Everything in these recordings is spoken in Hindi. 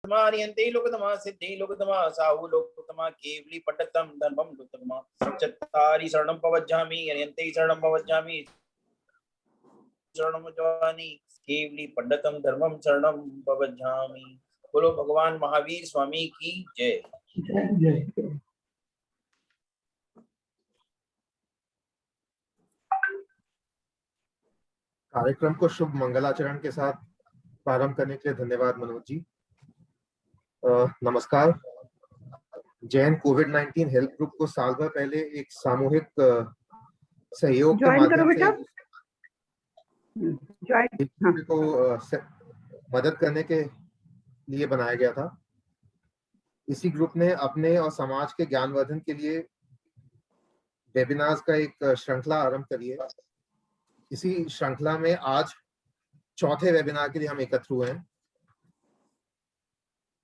मारियन्ते लोकतमा सिद्धि लोकतमा साहु लोकतमा केवली पट्टतम धर्मम लोकतमा चत्तारि शरणं पवज्जामि अरियन्ते शरणं पवज्जामि शरणं जवानी केवली पंडितम धर्मम शरणम पवज्जामि। बोलो भगवान महावीर स्वामी की जय। जय। कार्यक्रम को शुभ मंगलाचरण के साथ प्रारंभ करने के लिए धन्यवाद मनोज जी। नमस्कार। जैन कोविड-19 हेल्प ग्रुप को साल भर पहले एक सामूहिक सहयोग के माध्यम से को मदद करने के लिए बनाया गया था। इसी ग्रुप ने अपने और समाज के ज्ञानवर्धन के लिए वेबिनार्स का एक श्रृंखला आरंभ करी है। इसी श्रृंखला में आज चौथे वेबिनार के लिए हम एकत्र हुए हैं।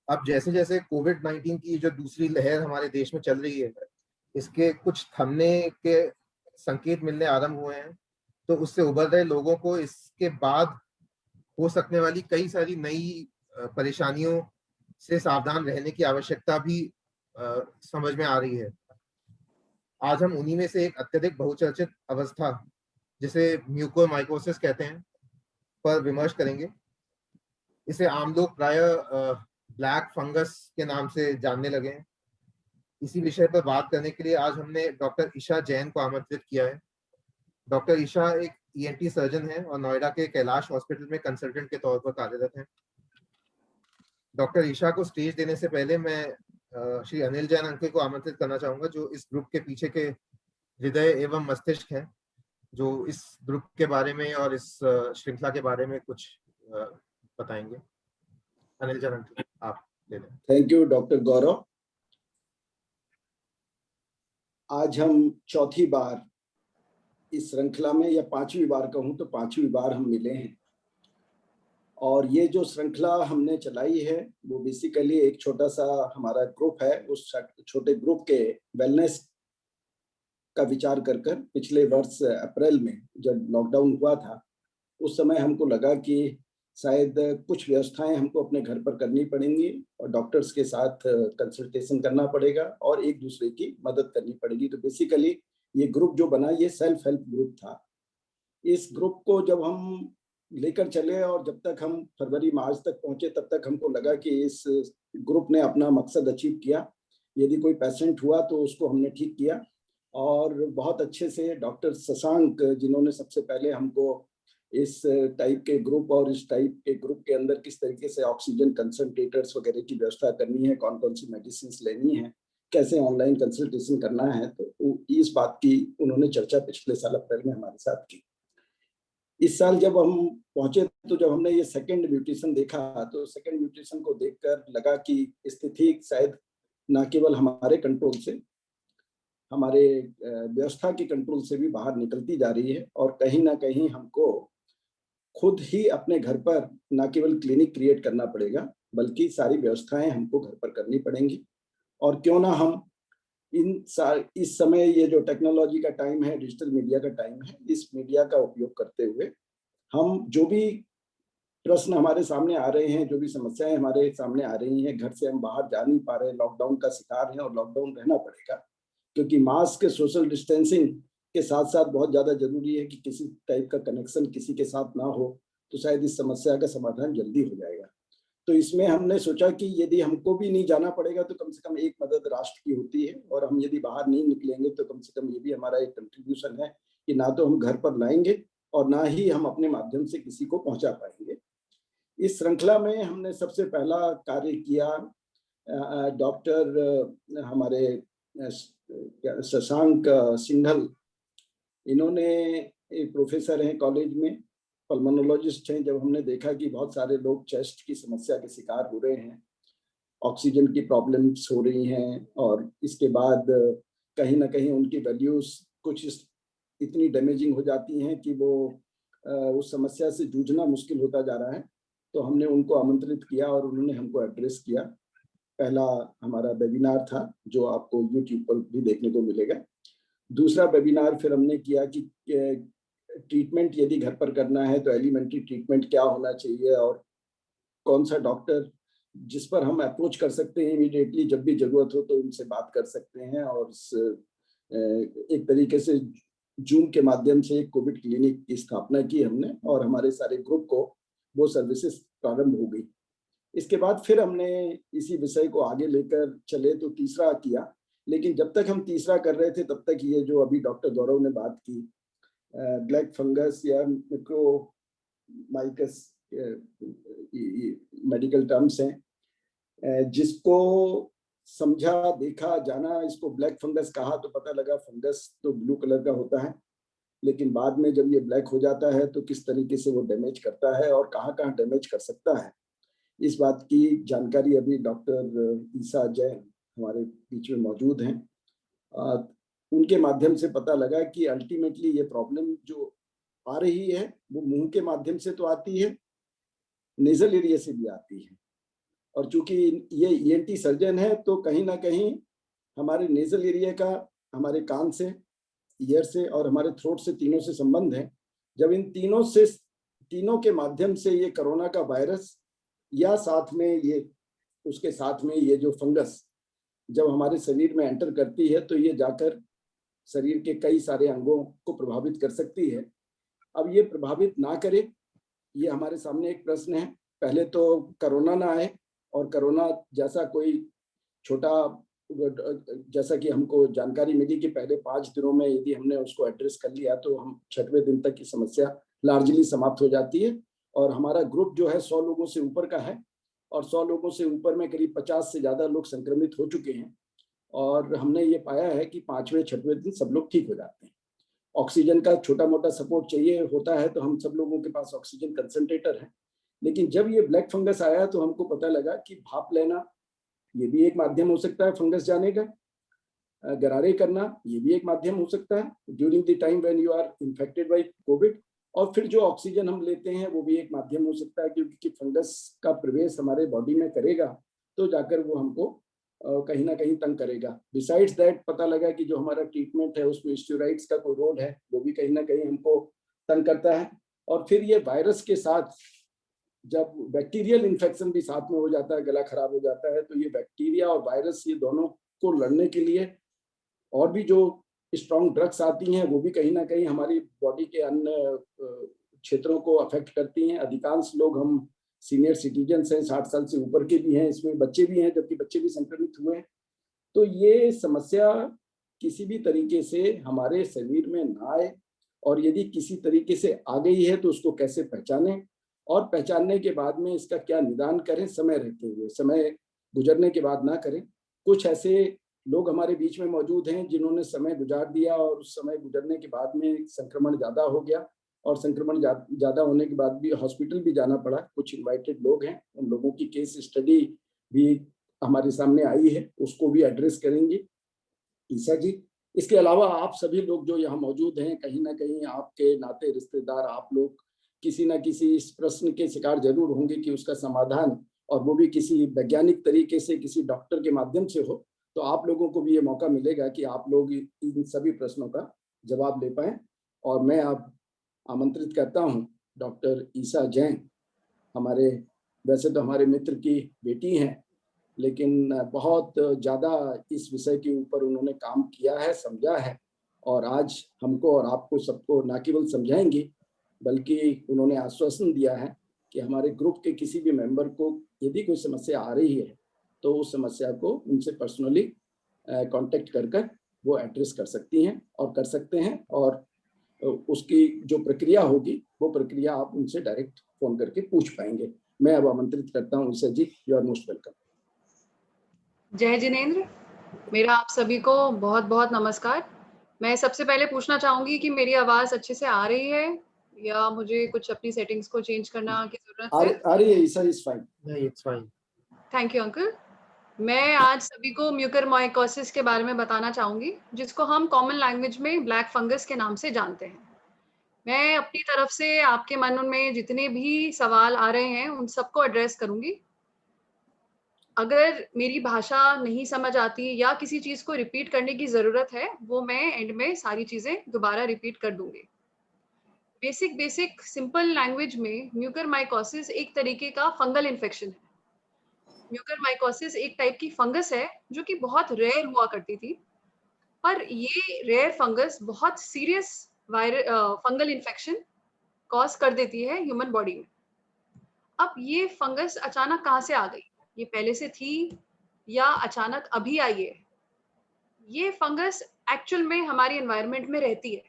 अब जैसे जैसे कोविड-19 की जो दूसरी लहर हमारे देश में चल रही है, इसके कुछ थमने के संकेत मिलने आरंभ हुए हैं, तो उससे उभर रहे लोगों को इसके बाद हो सकने वाली कई सारी नई परेशानियों से सावधान रहने की आवश्यकता भी समझ में आ रही है। आज हम उन्हीं में से एक अत्यधिक बहुचर्चित अवस्था, जिसे म्यूकोरमाइकोसिस कहते हैं, पर विमर्श करेंगे। इसे आम लोग प्रायः ब्लैक फंगस के नाम से जानने लगे हैं। इसी विषय पर बात करने के लिए आज हमने डॉक्टर ईशा जैन को आमंत्रित किया है। डॉक्टर ईशा एक ईएनटी सर्जन है और नोएडा के कैलाश हॉस्पिटल में कंसल्टेंट के तौर पर कार्यरत हैं। डॉक्टर ईशा को स्टेज देने से पहले मैं श्री अनिल जैन अंकल को आमंत्रित करना चाहूंगा, जो इस ग्रुप के पीछे के हृदय एवं मस्तिष्क हैं, जो इस ग्रुप के बारे में और इस श्रृंखला के बारे में कुछ बताएंगे। अनिल जैन अंकल, आप ले लें। थैंक यू डॉक्टर गौरव। आज हम चौथी बार इस श्रृंखला में, या पांचवी बार कहूं तो पांचवी बार हम मिले हैं। और ये जो श्रृंखला हमने चलाई है वो बेसिकली एक छोटा सा हमारा ग्रुप है। उस छोटे ग्रुप के वेलनेस का विचार कर पिछले वर्ष अप्रैल में जब लॉकडाउन हुआ था, उस समय हमको लगा कि शायद कुछ व्यवस्थाएं हमको अपने घर पर करनी पड़ेंगी और डॉक्टर्स के साथ कंसल्टेशन करना पड़ेगा और एक दूसरे की मदद करनी पड़ेगी। तो बेसिकली ये ग्रुप जो बना, ये सेल्फ हेल्प ग्रुप था। इस ग्रुप को जब हम लेकर चले और जब तक हम फरवरी मार्च तक पहुंचे, तब तक हमको लगा कि इस ग्रुप ने अपना मकसद अचीव किया। यदि कोई पेशेंट हुआ तो उसको हमने ठीक किया, और बहुत अच्छे से डॉक्टर शशांक, जिन्होंने सबसे पहले हमको इस टाइप के ग्रुप और इस टाइप के ग्रुप के अंदर किस तरीके से ऑक्सीजन कंसंट्रेटर्स वगैरह की व्यवस्था करनी है, कौन कौन सी मेडिसिन लेनी है, कैसे ऑनलाइन कंसल्टेशन करना है, तो इस बात की उन्होंने चर्चा पिछले साल अप्रैल में हमारे साथ की। इस साल जब हम पहुंचे तो जब हमने ये सेकंड म्यूटेशन देखा, तो सेकंड म्यूटेशन को देखकर लगा कि स्थिति शायद न केवल हमारे कंट्रोल से, हमारे व्यवस्था की कंट्रोल से भी बाहर निकलती जा रही है। और कहीं ना कहीं हमको खुद ही अपने घर पर न केवल क्लिनिक क्रिएट करना पड़ेगा, बल्कि सारी व्यवस्थाएं हमको घर पर करनी पड़ेंगी। और क्यों ना हम इस समय ये जो टेक्नोलॉजी का टाइम है, डिजिटल मीडिया का टाइम है, इस मीडिया का उपयोग करते हुए हम जो भी प्रश्न हमारे सामने आ रहे हैं, जो भी समस्याएं हमारे सामने आ रही हैं, घर से हम बाहर जा नहीं पा रहे, लॉकडाउन का शिकार हैं और लॉकडाउन रहना पड़ेगा, क्योंकि मास्क, सोशल डिस्टेंसिंग के साथ साथ बहुत ज्यादा जरूरी है कि किसी टाइप का कनेक्शन किसी के साथ ना हो, तो शायद इस समस्या का समाधान जल्दी हो जाएगा। तो इसमें हमने सोचा कि यदि हमको भी नहीं जाना पड़ेगा तो कम से कम एक मदद राष्ट्र की होती है, और हम यदि बाहर नहीं निकलेंगे तो कम से कम ये भी हमारा एक कंट्रीब्यूशन है कि ना तो हम घर पर लाएंगे और ना ही हम अपने माध्यम से किसी को पहुंचा पाएंगे। इस श्रृंखला में हमने सबसे पहला कार्य किया, डॉक्टर हमारे शशांक सिंघल, इन्होंने एक प्रोफेसर हैं कॉलेज में, पल्मोनोलॉजिस्ट हैं। जब हमने देखा कि बहुत सारे लोग चेस्ट की समस्या के शिकार हो रहे हैं, ऑक्सीजन की प्रॉब्लम्स हो रही हैं, और इसके बाद कहीं ना कहीं उनकी वैल्यूज कुछ इतनी डैमेजिंग हो जाती हैं कि वो उस समस्या से जूझना मुश्किल होता जा रहा है, तो हमने उनको आमंत्रित किया और उन्होंने हमको एड्रेस किया। पहला हमारा वेबिनार था जो आपको यूट्यूब पर भी देखने को मिलेगा। दूसरा वेबिनार फिर हमने किया कि ट्रीटमेंट यदि घर पर करना है तो एलिमेंट्री ट्रीटमेंट क्या होना चाहिए और कौन सा डॉक्टर जिस पर हम अप्रोच कर सकते हैं इमीडिएटली, जब भी जरूरत हो तो उनसे बात कर सकते हैं। और एक तरीके से जूम के माध्यम से एक कोविड क्लिनिक की स्थापना की हमने, और हमारे सारे ग्रुप को वो सर्विसेज प्रारंभ हो गई। इसके बाद फिर हमने इसी विषय को आगे लेकर चले तो तीसरा किया, लेकिन जब तक हम तीसरा कर रहे थे तब तक ये जो अभी डॉक्टर गौरव ने बात की, ब्लैक फंगस या मिक्रोमाइकस मेडिकल टर्म्स हैं, जिसको समझा देखा जाना, इसको ब्लैक फंगस कहा तो पता लगा फंगस तो ब्लू कलर का होता है, लेकिन बाद में जब ये ब्लैक हो जाता है तो किस तरीके से वो डैमेज करता है और कहाँ कहाँ डैमेज कर सकता है, इस बात की जानकारी अभी डॉक्टर ईसा जैन हमारे बीच में मौजूद हैं। उनके माध्यम से पता लगा कि अल्टीमेटली ये प्रॉब्लम जो आ रही है वो मुंह के माध्यम से तो आती है, नेजल एरिया से भी आती है। और चूंकि ये ईएनटी सर्जन है तो कहीं ना कहीं हमारे नेजल एरिया का हमारे कान से, ईयर से और हमारे थ्रोट से, तीनों से संबंध है। जब इन तीनों के माध्यम से ये कोरोना का वायरस या साथ में ये उसके साथ में ये जो फंगस जब हमारे शरीर में एंटर करती है तो ये जाकर शरीर के कई सारे अंगों को प्रभावित कर सकती है। अब ये प्रभावित ना करे, ये हमारे सामने एक प्रश्न है। पहले तो कोरोना ना आए, और कोरोना जैसा कोई छोटा, जैसा कि हमको जानकारी मिली कि पहले 5 दिनों में यदि हमने उसको एड्रेस कर लिया तो हम 6वें दिन तक की समस्या लार्जली समाप्त हो जाती है। और हमारा ग्रुप जो है 100 लोगों से ऊपर का है, और 100 लोगों से ऊपर में करीब 50 से ज्यादा लोग संक्रमित हो चुके हैं। और हमने ये पाया है कि 5वें 6वें दिन सब लोग ठीक हो जाते हैं। ऑक्सीजन का छोटा मोटा सपोर्ट चाहिए होता है तो हम सब लोगों के पास ऑक्सीजन कंसंट्रेटर है। लेकिन जब ये ब्लैक फंगस आया तो हमको पता लगा कि भाप लेना ये भी एक माध्यम हो सकता है फंगस जाने का, गरारे करना ये भी एक माध्यम हो सकता है during the time when you are infected by Covid, और फिर जो ऑक्सीजन हम लेते हैं वो भी एक माध्यम हो सकता है, क्योंकि फंगस का प्रवेश हमारे बॉडी में करेगा तो जाकर वो हमको कहीं ना कहीं तंग करेगा। बिसाइड्स दैट पता लगा कि जो हमारा ट्रीटमेंट है उसमें स्टेरॉइड्स का कोई रोल है, वो भी कहीं ना कहीं हमको तंग करता है। और फिर ये वायरस के साथ जब बैक्टीरियल इन्फेक्शन भी साथ में हो जाता है, गला खराब हो जाता है, तो ये बैक्टीरिया और वायरस ये दोनों को लड़ने के लिए और भी जो स्ट्रॉन्ग ड्रग्स आती हैं वो भी कहीं ना कहीं हमारी बॉडी के अन्य क्षेत्रों को अफेक्ट करती हैं। अधिकांश लोग हम सीनियर सिटीजन्स हैं, 60 साल से ऊपर के भी हैं, इसमें बच्चे भी हैं, जबकि बच्चे भी संक्रमित हुए हैं। तो ये समस्या किसी भी तरीके से हमारे शरीर में ना आए, और यदि किसी तरीके से आ गई है तो उसको कैसे पहचानें, और पहचानने के बाद में इसका क्या निदान करें, समय रहते हुए, समय गुजरने के बाद ना करें। कुछ ऐसे लोग हमारे बीच में मौजूद हैं जिन्होंने समय गुजार दिया और उस समय गुजरने के बाद में संक्रमण ज्यादा हो गया, और संक्रमण ज्यादा होने के बाद भी हॉस्पिटल भी जाना पड़ा। कुछ इन्वाइटेड लोग हैं, उन लोगों की केस स्टडी भी हमारे सामने आई है, उसको भी एड्रेस करेंगे ईसा जी। इसके अलावा आप सभी लोग जो यहाँ मौजूद हैं, कहीं ना कहीं आपके नाते रिश्तेदार, आप लोग किसी ना किसी इस प्रश्न के शिकार जरूर होंगे कि उसका समाधान, और वो भी किसी वैज्ञानिक तरीके से, किसी डॉक्टर के माध्यम से हो। तो आप लोगों को भी ये मौका मिलेगा कि आप लोग इन सभी प्रश्नों का जवाब दे पाएं। और मैं आप आमंत्रित करता हूं डॉक्टर ईसा जैन, हमारे, वैसे तो हमारे मित्र की बेटी हैं, लेकिन बहुत ज़्यादा इस विषय के ऊपर उन्होंने काम किया है, समझा है, और आज हमको और आपको सबको न केवल समझाएंगी बल्कि उन्होंने आश्वासन दिया है कि हमारे ग्रुप के किसी भी मेंबर को यदि कोई समस्या आ रही है तो उस समस्या को उनसे पर्सनली कांटेक्ट कर वो एड्रेस कर सकती हैं और कर सकते हैं, और उसकी जो प्रक्रिया होगी वो प्रक्रिया आप उनसे डायरेक्ट फोन करके पूछ पाएंगे। मैं अब आमंत्रित करता हूँ ईसा जी, यू आर मोस्ट वेलकम। जय जिनेंद्र, मेरा आप सभी को बहुत बहुत नमस्कार। मैं सबसे पहले पूछना चाहूंगी कि मेरी आवाज अच्छे से आ रही है या मुझे कुछ अपनी सेटिंग्स को चेंज करना की जरूरत है? आ रही है ईसा, इज फाइन। नहीं, it's fine. Thank you uncle. मैं आज सभी को म्यूकरमाइकोसिस के बारे में बताना चाहूंगी, जिसको हम कॉमन लैंग्वेज में ब्लैक फंगस के नाम से जानते हैं। मैं अपनी तरफ से आपके मन में जितने भी सवाल आ रहे हैं उन सबको एड्रेस करूंगी। अगर मेरी भाषा नहीं समझ आती या किसी चीज को रिपीट करने की जरूरत है, वो मैं एंड में सारी चीजें दोबारा रिपीट कर दूंगी। बेसिक सिंपल लैंग्वेज में म्यूकरमाइकोसिस एक तरीके का फंगल इन्फेक्शन है। म्यूकरमाइकोसिस एक टाइप की फंगस है जो कि बहुत रेयर हुआ करती थी, पर ये रेयर फंगस बहुत सीरियस फंगल इन्फेक्शन कॉज कर देती है ह्यूमन बॉडी में। अब ये फंगस अचानक कहाँ से आ गई? ये पहले से थी या अचानक अभी आई है? ये फंगस एक्चुअल में हमारी एनवायरनमेंट में रहती है।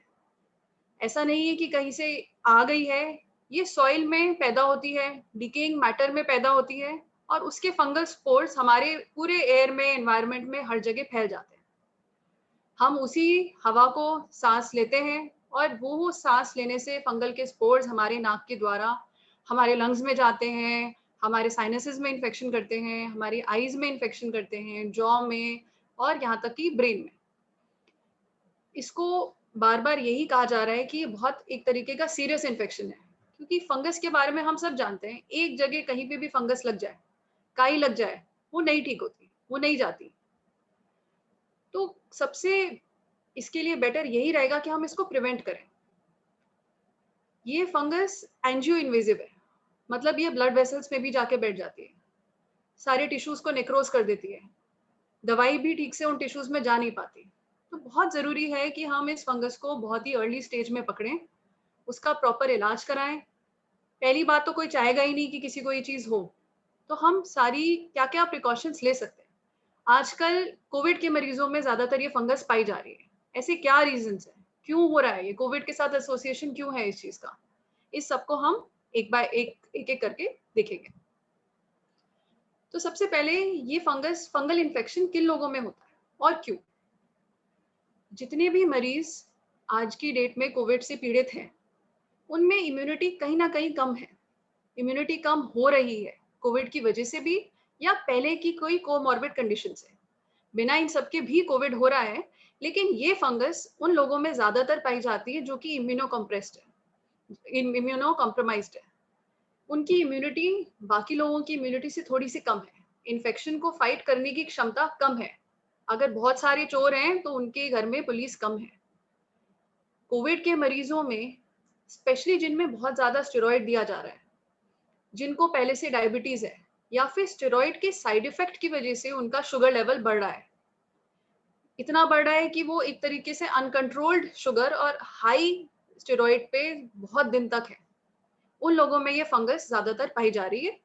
ऐसा नहीं है कि कहीं से आ गई है। ये सॉइल में पैदा होती है, डिकेइंग मैटर में पैदा होती है और उसके फंगल स्पोर्स हमारे पूरे एयर में, एनवायरनमेंट में हर जगह फैल जाते हैं। हम उसी हवा को सांस लेते हैं और वो सांस लेने से फंगल के स्पोर्स हमारे नाक के द्वारा हमारे लंग्स में जाते हैं, हमारे साइनसेस में इन्फेक्शन करते हैं, हमारी आईज में इन्फेक्शन करते हैं, जॉ में और यहाँ तक कि ब्रेन में। इसको बार-बार यही कहा जा रहा है कि ये बहुत एक तरीके का सीरियस इन्फेक्शन है, क्योंकि फंगस के बारे में हम सब जानते हैं, एक जगह कहीं पे भी फंगस लग जाए, काई लग जाए, वो नहीं ठीक होती, वो नहीं जाती। तो सबसे इसके लिए बेटर यही रहेगा कि हम इसको प्रिवेंट करें। ये फंगस एंजियो इन्वेसिव है, मतलब ये ब्लड वेसल्स में भी जाके बैठ जाती है, सारे टिश्यूज को नेक्रोज कर देती है, दवाई भी ठीक से उन टिश्यूज में जा नहीं पाती। तो बहुत जरूरी है कि हम इस फंगस को बहुत ही अर्ली स्टेज में पकड़ें, उसका प्रॉपर इलाज कराएं। पहली बात तो कोई चाहेगा ही नहीं कि किसी को ये चीज हो, तो हम सारी क्या क्या प्रिकॉशंस ले सकते हैं। आजकल कोविड के मरीजों में ज्यादातर ये फंगस पाई जा रही है। ऐसे क्या रीजंस है, क्यों हो रहा है, ये कोविड के साथ एसोसिएशन क्यों है इस चीज का? इस सबको हम एक बाय एक करके देखेंगे। तो सबसे पहले ये फंगल इन्फेक्शन किन लोगों में होता है और क्यों? जितने भी मरीज आज की डेट में कोविड से पीड़ित हैं, उनमें इम्यूनिटी कहीं ना कहीं कम है। इम्यूनिटी कम हो रही है कोविड की वजह से भी या पहले की कोई कोमॉर्बिड कंडीशन से। बिना इन सबके भी कोविड हो रहा है, लेकिन ये फंगस उन लोगों में ज्यादातर पाई जाती है जो कि इम्यूनो कॉम्प्रोमाइज्ड है। उनकी इम्यूनिटी बाकी लोगों की इम्यूनिटी से थोड़ी सी कम है, इन्फेक्शन को फाइट करने की क्षमता कम है। अगर बहुत सारे चोर हैं तो उनके घर में पुलिस कम है। कोविड के मरीजों में स्पेशली जिनमें बहुत ज्यादा स्टेरॉइड दिया जा रहा है, जिनको पहले से डायबिटीज है या फिर स्टेरॉइड के साइड इफेक्ट की वजह से उनका शुगर लेवल बढ़ रहा है, इतना बढ़ रहा है कि वो एक तरीके से अनकंट्रोल्ड शुगर और हाई स्टेरॉइड पे बहुत दिन तक है, उन लोगों में ये फंगस ज्यादातर पाई जा रही है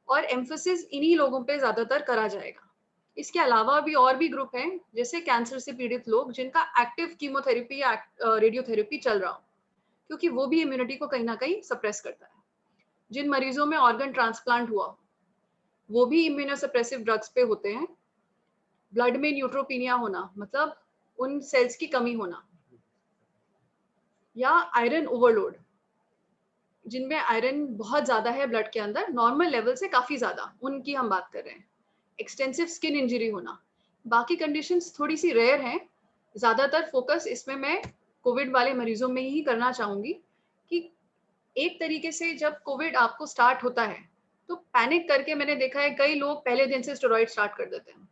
और एम्फोसिस इन्हीं लोगों पे ज्यादातर करा जाएगा। इसके अलावा भी और भी ग्रुप हैं, जैसे कैंसर से पीड़ित लोग जिनका एक्टिव कीमोथेरेपी या रेडियोथेरेपी चल रहा हो, क्योंकि वो भी इम्यूनिटी को कहीं ना कहीं सप्रेस करता है। जिन मरीजों में ऑर्गन ट्रांसप्लांट हुआ, वो भी इम्यूनोसप्रेसिव ड्रग्स पे होते हैं। ब्लड में न्यूट्रोपीनिया होना, मतलब उन सेल्स की कमी होना, या आयरन ओवरलोड, जिनमें आयरन बहुत ज्यादा है ब्लड के अंदर, नॉर्मल लेवल से काफी ज्यादा, उनकी हम बात कर रहे हैं। एक्सटेंसिव स्किन इंजरी होना, बाकी कंडीशंस थोड़ी सी रेयर हैं। ज्यादातर फोकस इसमें मैं कोविड वाले मरीजों में ही करना चाहूंगी कि एक तरीके से जब कोविड आपको स्टार्ट होता है तो पैनिक करके, मैंने देखा है कई लोग पहले दिन से स्टेरॉइड स्टार्ट कर देते हैं,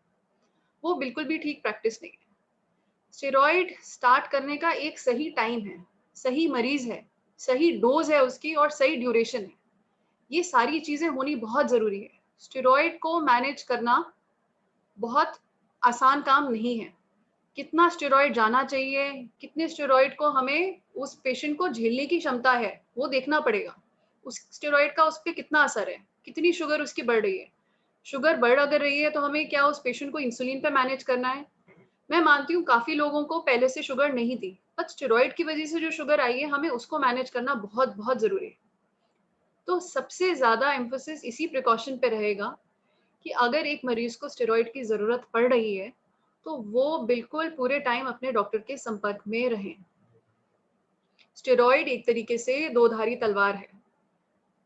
वो बिल्कुल भी ठीक प्रैक्टिस नहीं है। स्टेरॉइड स्टार्ट करने का एक सही टाइम है, सही मरीज है, सही डोज है उसकी और सही ड्यूरेशन है। ये सारी चीजें होनी बहुत जरूरी है। स्टेरॉइड को मैनेज करना बहुत आसान काम नहीं है। कितना स्टेरॉइड जाना चाहिए, कितने स्टेरॉइड को हमें उस पेशेंट को झेलने की क्षमता है, वो देखना पड़ेगा। उस स्टेरॉइड का उस पर कितना असर है, कितनी शुगर उसकी बढ़ रही है। शुगर बढ़ अगर रही है तो हमें क्या उस पेशेंट को इंसुलिन पे मैनेज करना है? मैं मानती हूँ काफी लोगों को पहले से शुगर नहीं थी, पर स्टेरॉइड की वजह से जो शुगर आई है, हमें उसको मैनेज करना बहुत बहुत जरूरी है। तो सबसे ज्यादा एम्फोसिस इसी प्रिकॉशन पे रहेगा कि अगर एक मरीज को स्टेरॉइड की जरूरत पड़ रही है तो वो बिल्कुल पूरे टाइम अपने डॉक्टर के संपर्क में रहें। स्टेरॉइड एक तरीके से दो-धारी तलवार है।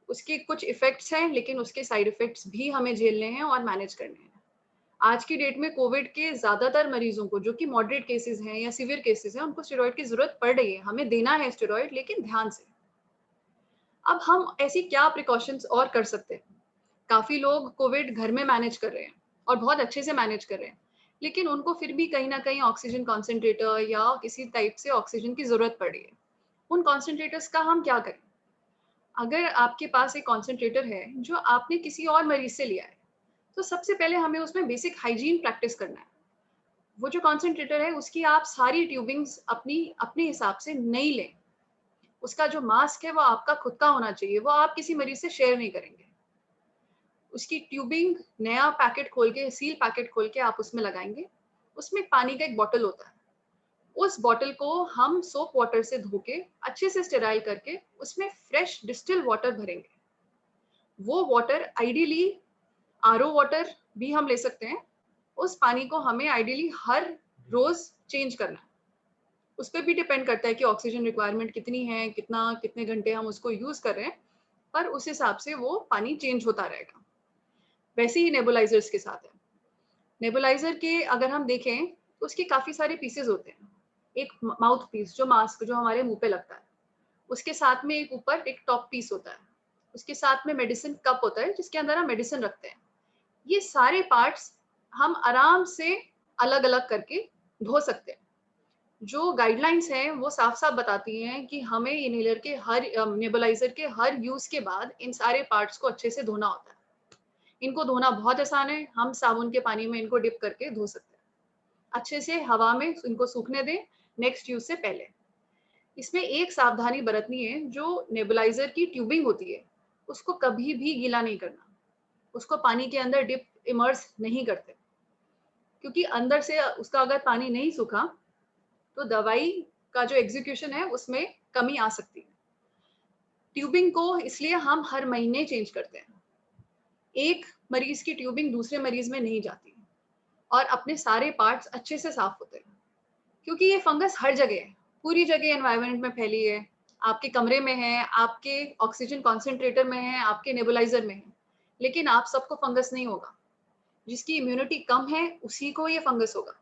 उसके कुछ इफेक्ट्स हैं, लेकिन उसके साइड इफेक्ट्स भी हमें झेलने हैं और मैनेज करने हैं। आज की डेट में कोविड के ज्यादातर मरीजों को, जो कि मॉडरेट केसेस हैं या सीवियर केसेस हैं, उनको स्टेरॉइड की जरूरत पड़ रही है। हमें देना है स्टेरॉइड, लेकिन ध्यान से। अब हम ऐसी क्या प्रिकॉशंस और कर सकते हैं? काफी लोग कोविड घर में मैनेज कर रहे हैं और बहुत अच्छे से मैनेज कर रहे हैं, लेकिन उनको फिर भी कहीं ना कहीं ऑक्सीजन कॉन्सेंट्रेटर या किसी टाइप से ऑक्सीजन की जरूरत पड़ रही है। उन कॉन्सेंट्रेटर्स का हम क्या करें? अगर आपके पास एक कॉन्सेंट्रेटर है जो आपने किसी और मरीज से लिया है, तो सबसे पहले हमें उसमें बेसिक हाइजीन प्रैक्टिस करना है। वो जो कॉन्सेंट्रेटर है उसकी आप सारी ट्यूबिंग्स अपने हिसाब से नहीं लें। उसका जो मास्क है वो आपका खुद का होना चाहिए, वो आप किसी मरीज से शेयर नहीं करेंगे। उसकी ट्यूबिंग नया पैकेट खोल के, सील पैकेट खोल के आप उसमें लगाएंगे। उसमें पानी का एक बॉटल होता है, उस बॉटल को हम सोप वाटर से धो के अच्छे से स्टेराइल करके उसमें फ्रेश डिस्टिल वाटर भरेंगे। वो वाटर आइडियली आरओ वाटर भी हम ले सकते हैं। उस पानी को हमें आइडियली हर रोज चेंज करना है। उस पर भी डिपेंड करता है कि ऑक्सीजन रिक्वायरमेंट कितनी है, कितने घंटे हम उसको यूज कर रहे हैं, पर उस हिसाब से वो पानी चेंज होता रहेगा। वैसे ही नेबुलाइजर्स के साथ है। नेबुलाइजर के अगर हम देखें तो उसके काफी सारे पीसेस होते हैं। एक माउथ पीस, जो मास्क जो हमारे मुंह पे लगता है, उसके साथ में एक ऊपर एक टॉप पीस होता है, उसके साथ में मेडिसिन कप होता है जिसके अंदर हम मेडिसिन रखते हैं। ये सारे पार्ट्स हम आराम से अलग अलग करके धो सकते हैं। जो गाइडलाइंस हैं वो साफ साफ बताती हैं कि हमें इनहेलर के हर नेबुलाइजर के हर यूज के बाद इन सारे पार्ट्स को अच्छे से धोना होता है। इनको धोना बहुत आसान है, हम साबुन के पानी में इनको डिप करके धो सकते हैं। अच्छे से हवा में इनको सूखने दें नेक्स्ट यूज से पहले। इसमें एक सावधानी बरतनी है, जो नेबुलाइजर की ट्यूबिंग होती है उसको कभी भी गीला नहीं करना। उसको पानी के अंदर डिप इमर्स नहीं करते, क्योंकि अंदर से उसका अगर पानी नहीं सूखा तो दवाई का जो एग्जीक्यूशन है उसमें कमी आ सकती है। ट्यूबिंग को इसलिए हम हर महीने चेंज करते हैं। एक मरीज की ट्यूबिंग दूसरे मरीज में नहीं जाती और अपने सारे पार्ट्स अच्छे से साफ होते हैं, क्योंकि ये फंगस हर जगह है, पूरी जगह एनवायरनमेंट में फैली है। आपके कमरे में है, आपके ऑक्सीजन कॉन्सेंट्रेटर में है, आपके नेबुलाइजर में है, लेकिन आप सबको फंगस नहीं होगा। जिसकी इम्यूनिटी कम है उसी को ये फंगस होगा।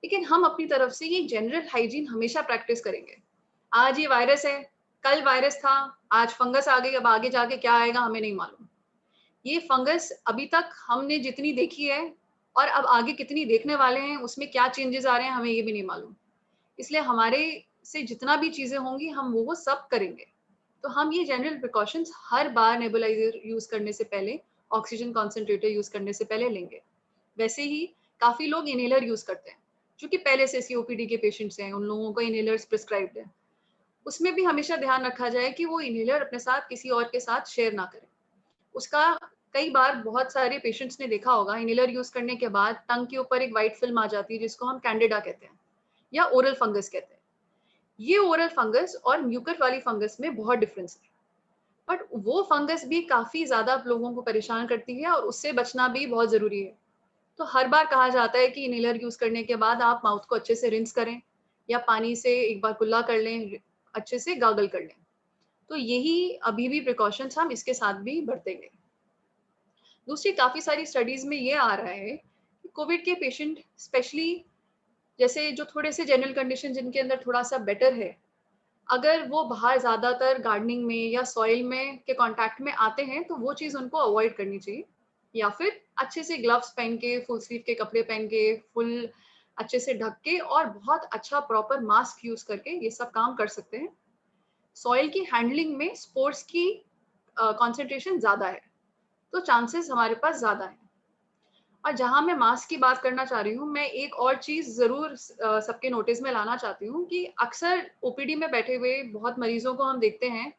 लेकिन हम अपनी तरफ से ये जनरल हाइजीन हमेशा प्रैक्टिस करेंगे। आज ये वायरस है, कल वायरस था, आज फंगस आ गई, अब आगे जाके क्या आएगा हमें नहीं मालूम। ये फंगस अभी तक हमने जितनी देखी है और अब आगे कितनी देखने वाले हैं, उसमें क्या चेंजेस आ रहे हैं हमें ये भी नहीं मालूम। इसलिए हमारे से जितना भी चीजें होंगी हम वो सब करेंगे। तो हम ये जनरल प्रिकॉशंस हर बार नेबुलाइजर यूज करने से पहले, ऑक्सीजन कॉन्सेंट्रेटर यूज करने से पहले लेंगे। वैसे ही काफी लोग इनहेलर यूज करते हैं, जो कि पहले से सीओपीडी के पेशेंट्स हैं, उन लोगों को इनहेलर्स प्रिस्क्राइब्ड है। उसमें भी हमेशा ध्यान रखा जाए कि वो इनहेलर अपने साथ किसी और के साथ शेयर ना करें। उसका कई बार बहुत सारे पेशेंट्स ने देखा होगा, इनहेलर यूज करने के बाद टंग के ऊपर एक व्हाइट फिल्म आ जाती है जिसको हम कैंडिडा कहते हैं या ओरल फंगस कहते हैं। ये ओरल फंगस और म्यूकर वाली फंगस में बहुत डिफरेंस है, बट वो फंगस भी काफी ज्यादा लोगों को परेशान करती है और उससे बचना भी बहुत जरूरी है। तो हर बार कहा जाता है कि इनहेलर यूज करने के बाद आप माउथ को अच्छे से रिंस करें या पानी से एक बार कुल्ला कर लें, अच्छे से गागल कर लें। तो यही अभी भी प्रिकॉशंस हम इसके साथ भी बरतेंगे। दूसरी काफी सारी स्टडीज में ये आ रहा है कि कोविड के पेशेंट स्पेशली, जैसे जो थोड़े से जनरल कंडीशन जिनके अंदर थोड़ा सा बेटर है, अगर वो बाहर ज्यादातर गार्डनिंग में या सॉइल में के कांटेक्ट में आते हैं तो वो चीज उनको अवॉइड करनी चाहिए, या फिर अच्छे से ग्लव्स पहन के, फुल स्लीव के कपड़े पहन के, फुल अच्छे से ढक के और बहुत अच्छा प्रॉपर मास्क यूज करके ये सब काम कर सकते हैं। सॉइल की हैंडलिंग में स्पोर्स की कॉन्सेंट्रेशन ज्यादा है, तो चांसेस हमारे पास ज्यादा है। और जहां मैं मास्क की बात करना चाह रही हूँ, मैं एक और चीज जरूर सबके नोटिस में लाना चाहती हूँ कि अक्सर ओपीडी में बैठे हुए बहुत मरीजों को हम देखते हैं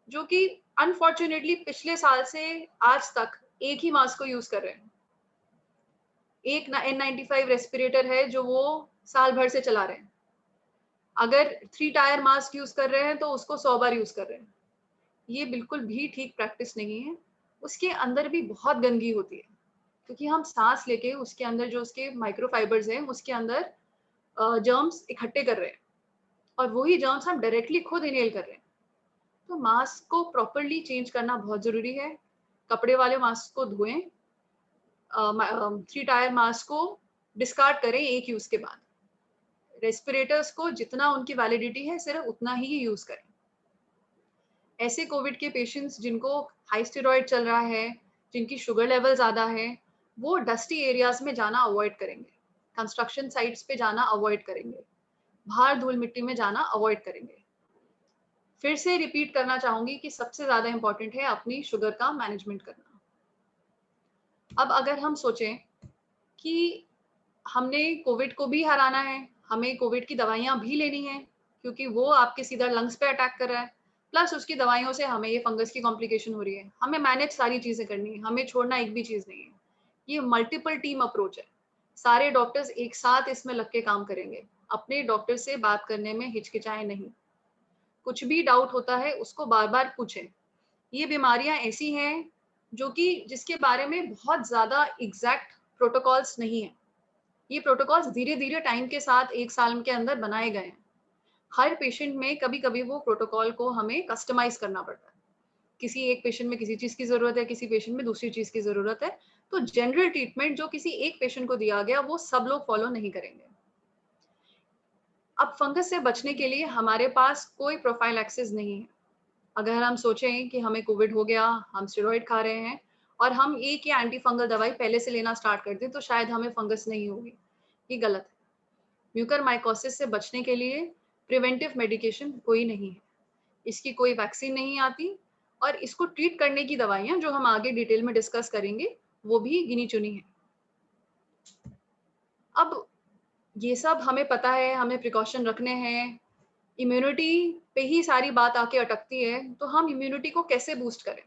जो कि अनफॉर्चुनेटली पिछले साल से आज तक एक ही मास्क को यूज कर रहे हैं। एक N95 रेस्पिरेटर है जो वो साल भर से चला रहे हैं। अगर 3 टायर मास्क यूज कर रहे हैं तो उसको 100 बार यूज कर रहे हैं। ये बिल्कुल भी ठीक प्रैक्टिस नहीं है। उसके अंदर भी बहुत गंदगी होती है, क्योंकि हम सांस लेके उसके अंदर जो उसके माइक्रोफाइबर्स हैं उसके अंदर जर्म्स इकट्ठे कर रहे हैं और वही जर्म्स हम डायरेक्टली खुद इनहेल कर रहे हैं। तो मास्क को प्रॉपरली चेंज करना बहुत जरूरी है। कपड़े वाले मास्क को धोएं, 3 टायर मास्क को डिस्कार्ड करें एक यूज के बाद। रेस्पिरेटर्स को जितना उनकी वैलिडिटी है सिर्फ उतना ही यूज करें। ऐसे कोविड के पेशेंट्स जिनको हाई स्टेरॉइड चल रहा है, जिनकी शुगर लेवल ज्यादा है, वो डस्टी एरियाज में जाना अवॉइड करेंगे, कंस्ट्रक्शन साइट्स पे जाना अवॉइड करेंगे, बाहर धूल मिट्टी में जाना अवॉइड करेंगे। फिर से रिपीट करना चाहूंगी कि सबसे ज्यादा इंपॉर्टेंट है अपनी शुगर का मैनेजमेंट करना। अब अगर हम सोचें कि हमने कोविड को भी हराना है, हमें कोविड की दवाइयाँ भी लेनी हैं, क्योंकि वो आपके सीधा लंग्स पे अटैक कर रहा है, प्लस उसकी दवाइयों से हमें ये फंगस की कॉम्प्लिकेशन हो रही है। हमें मैनेज सारी चीज़ें करनी है, हमें छोड़ना एक भी चीज़ नहीं है। ये मल्टीपल टीम अप्रोच है। सारे डॉक्टर्स एक साथ इसमें लग के काम करेंगे। अपने डॉक्टर से बात करने में हिचकिचाएँ नहीं। कुछ भी डाउट होता है उसको बार-बार पूछें। ये बीमारियाँ ऐसी हैं जो कि जिसके बारे में बहुत ज़्यादा एग्ज़ैक्ट प्रोटोकॉल्स नहीं हैं। ये प्रोटोकॉल्स धीरे-धीरे टाइम के साथ 1 साल के अंदर बनाए गए हैं। हर पेशेंट में कभी-कभी वो प्रोटोकॉल को हमें कस्टमाइज़ करना पड़ता है। किसी एक पेशेंट में किसी चीज़ की ज़रूरत है, किसी पेशेंट में दूसरी चीज़ की ज़रूरत है। तो जनरल ट्रीटमेंट जो किसी एक पेशेंट को दिया गया, वो सब लोग फ़ॉलो नहीं करेंगे। अब फंगस से बचने के लिए हमारे पास कोई प्रोफाइलैक्सिस नहीं है। अगर हम सोचें कि हमें कोविड हो गया, हम स्टेरॉइड खा रहे हैं और हम एक या एंटी फंगल दवाई पहले से लेना स्टार्ट कर दें, तो शायद हमें फंगस नहीं होगी। ये गलत है। म्यूकरमाइकोसिस से बचने के लिए प्रिवेंटिव मेडिकेशन कोई नहीं है। इसकी कोई वैक्सीन नहीं आती और इसको ट्रीट करने की दवाइयाँ जो हम आगे डिटेल में डिस्कस करेंगे, वो भी गिनी-चुनी हैं। अब ये सब हमें पता है, हमें प्रिकॉशन रखने हैं। इम्यूनिटी पे ही सारी बात आके अटकती है, तो हम इम्यूनिटी को कैसे बूस्ट करें?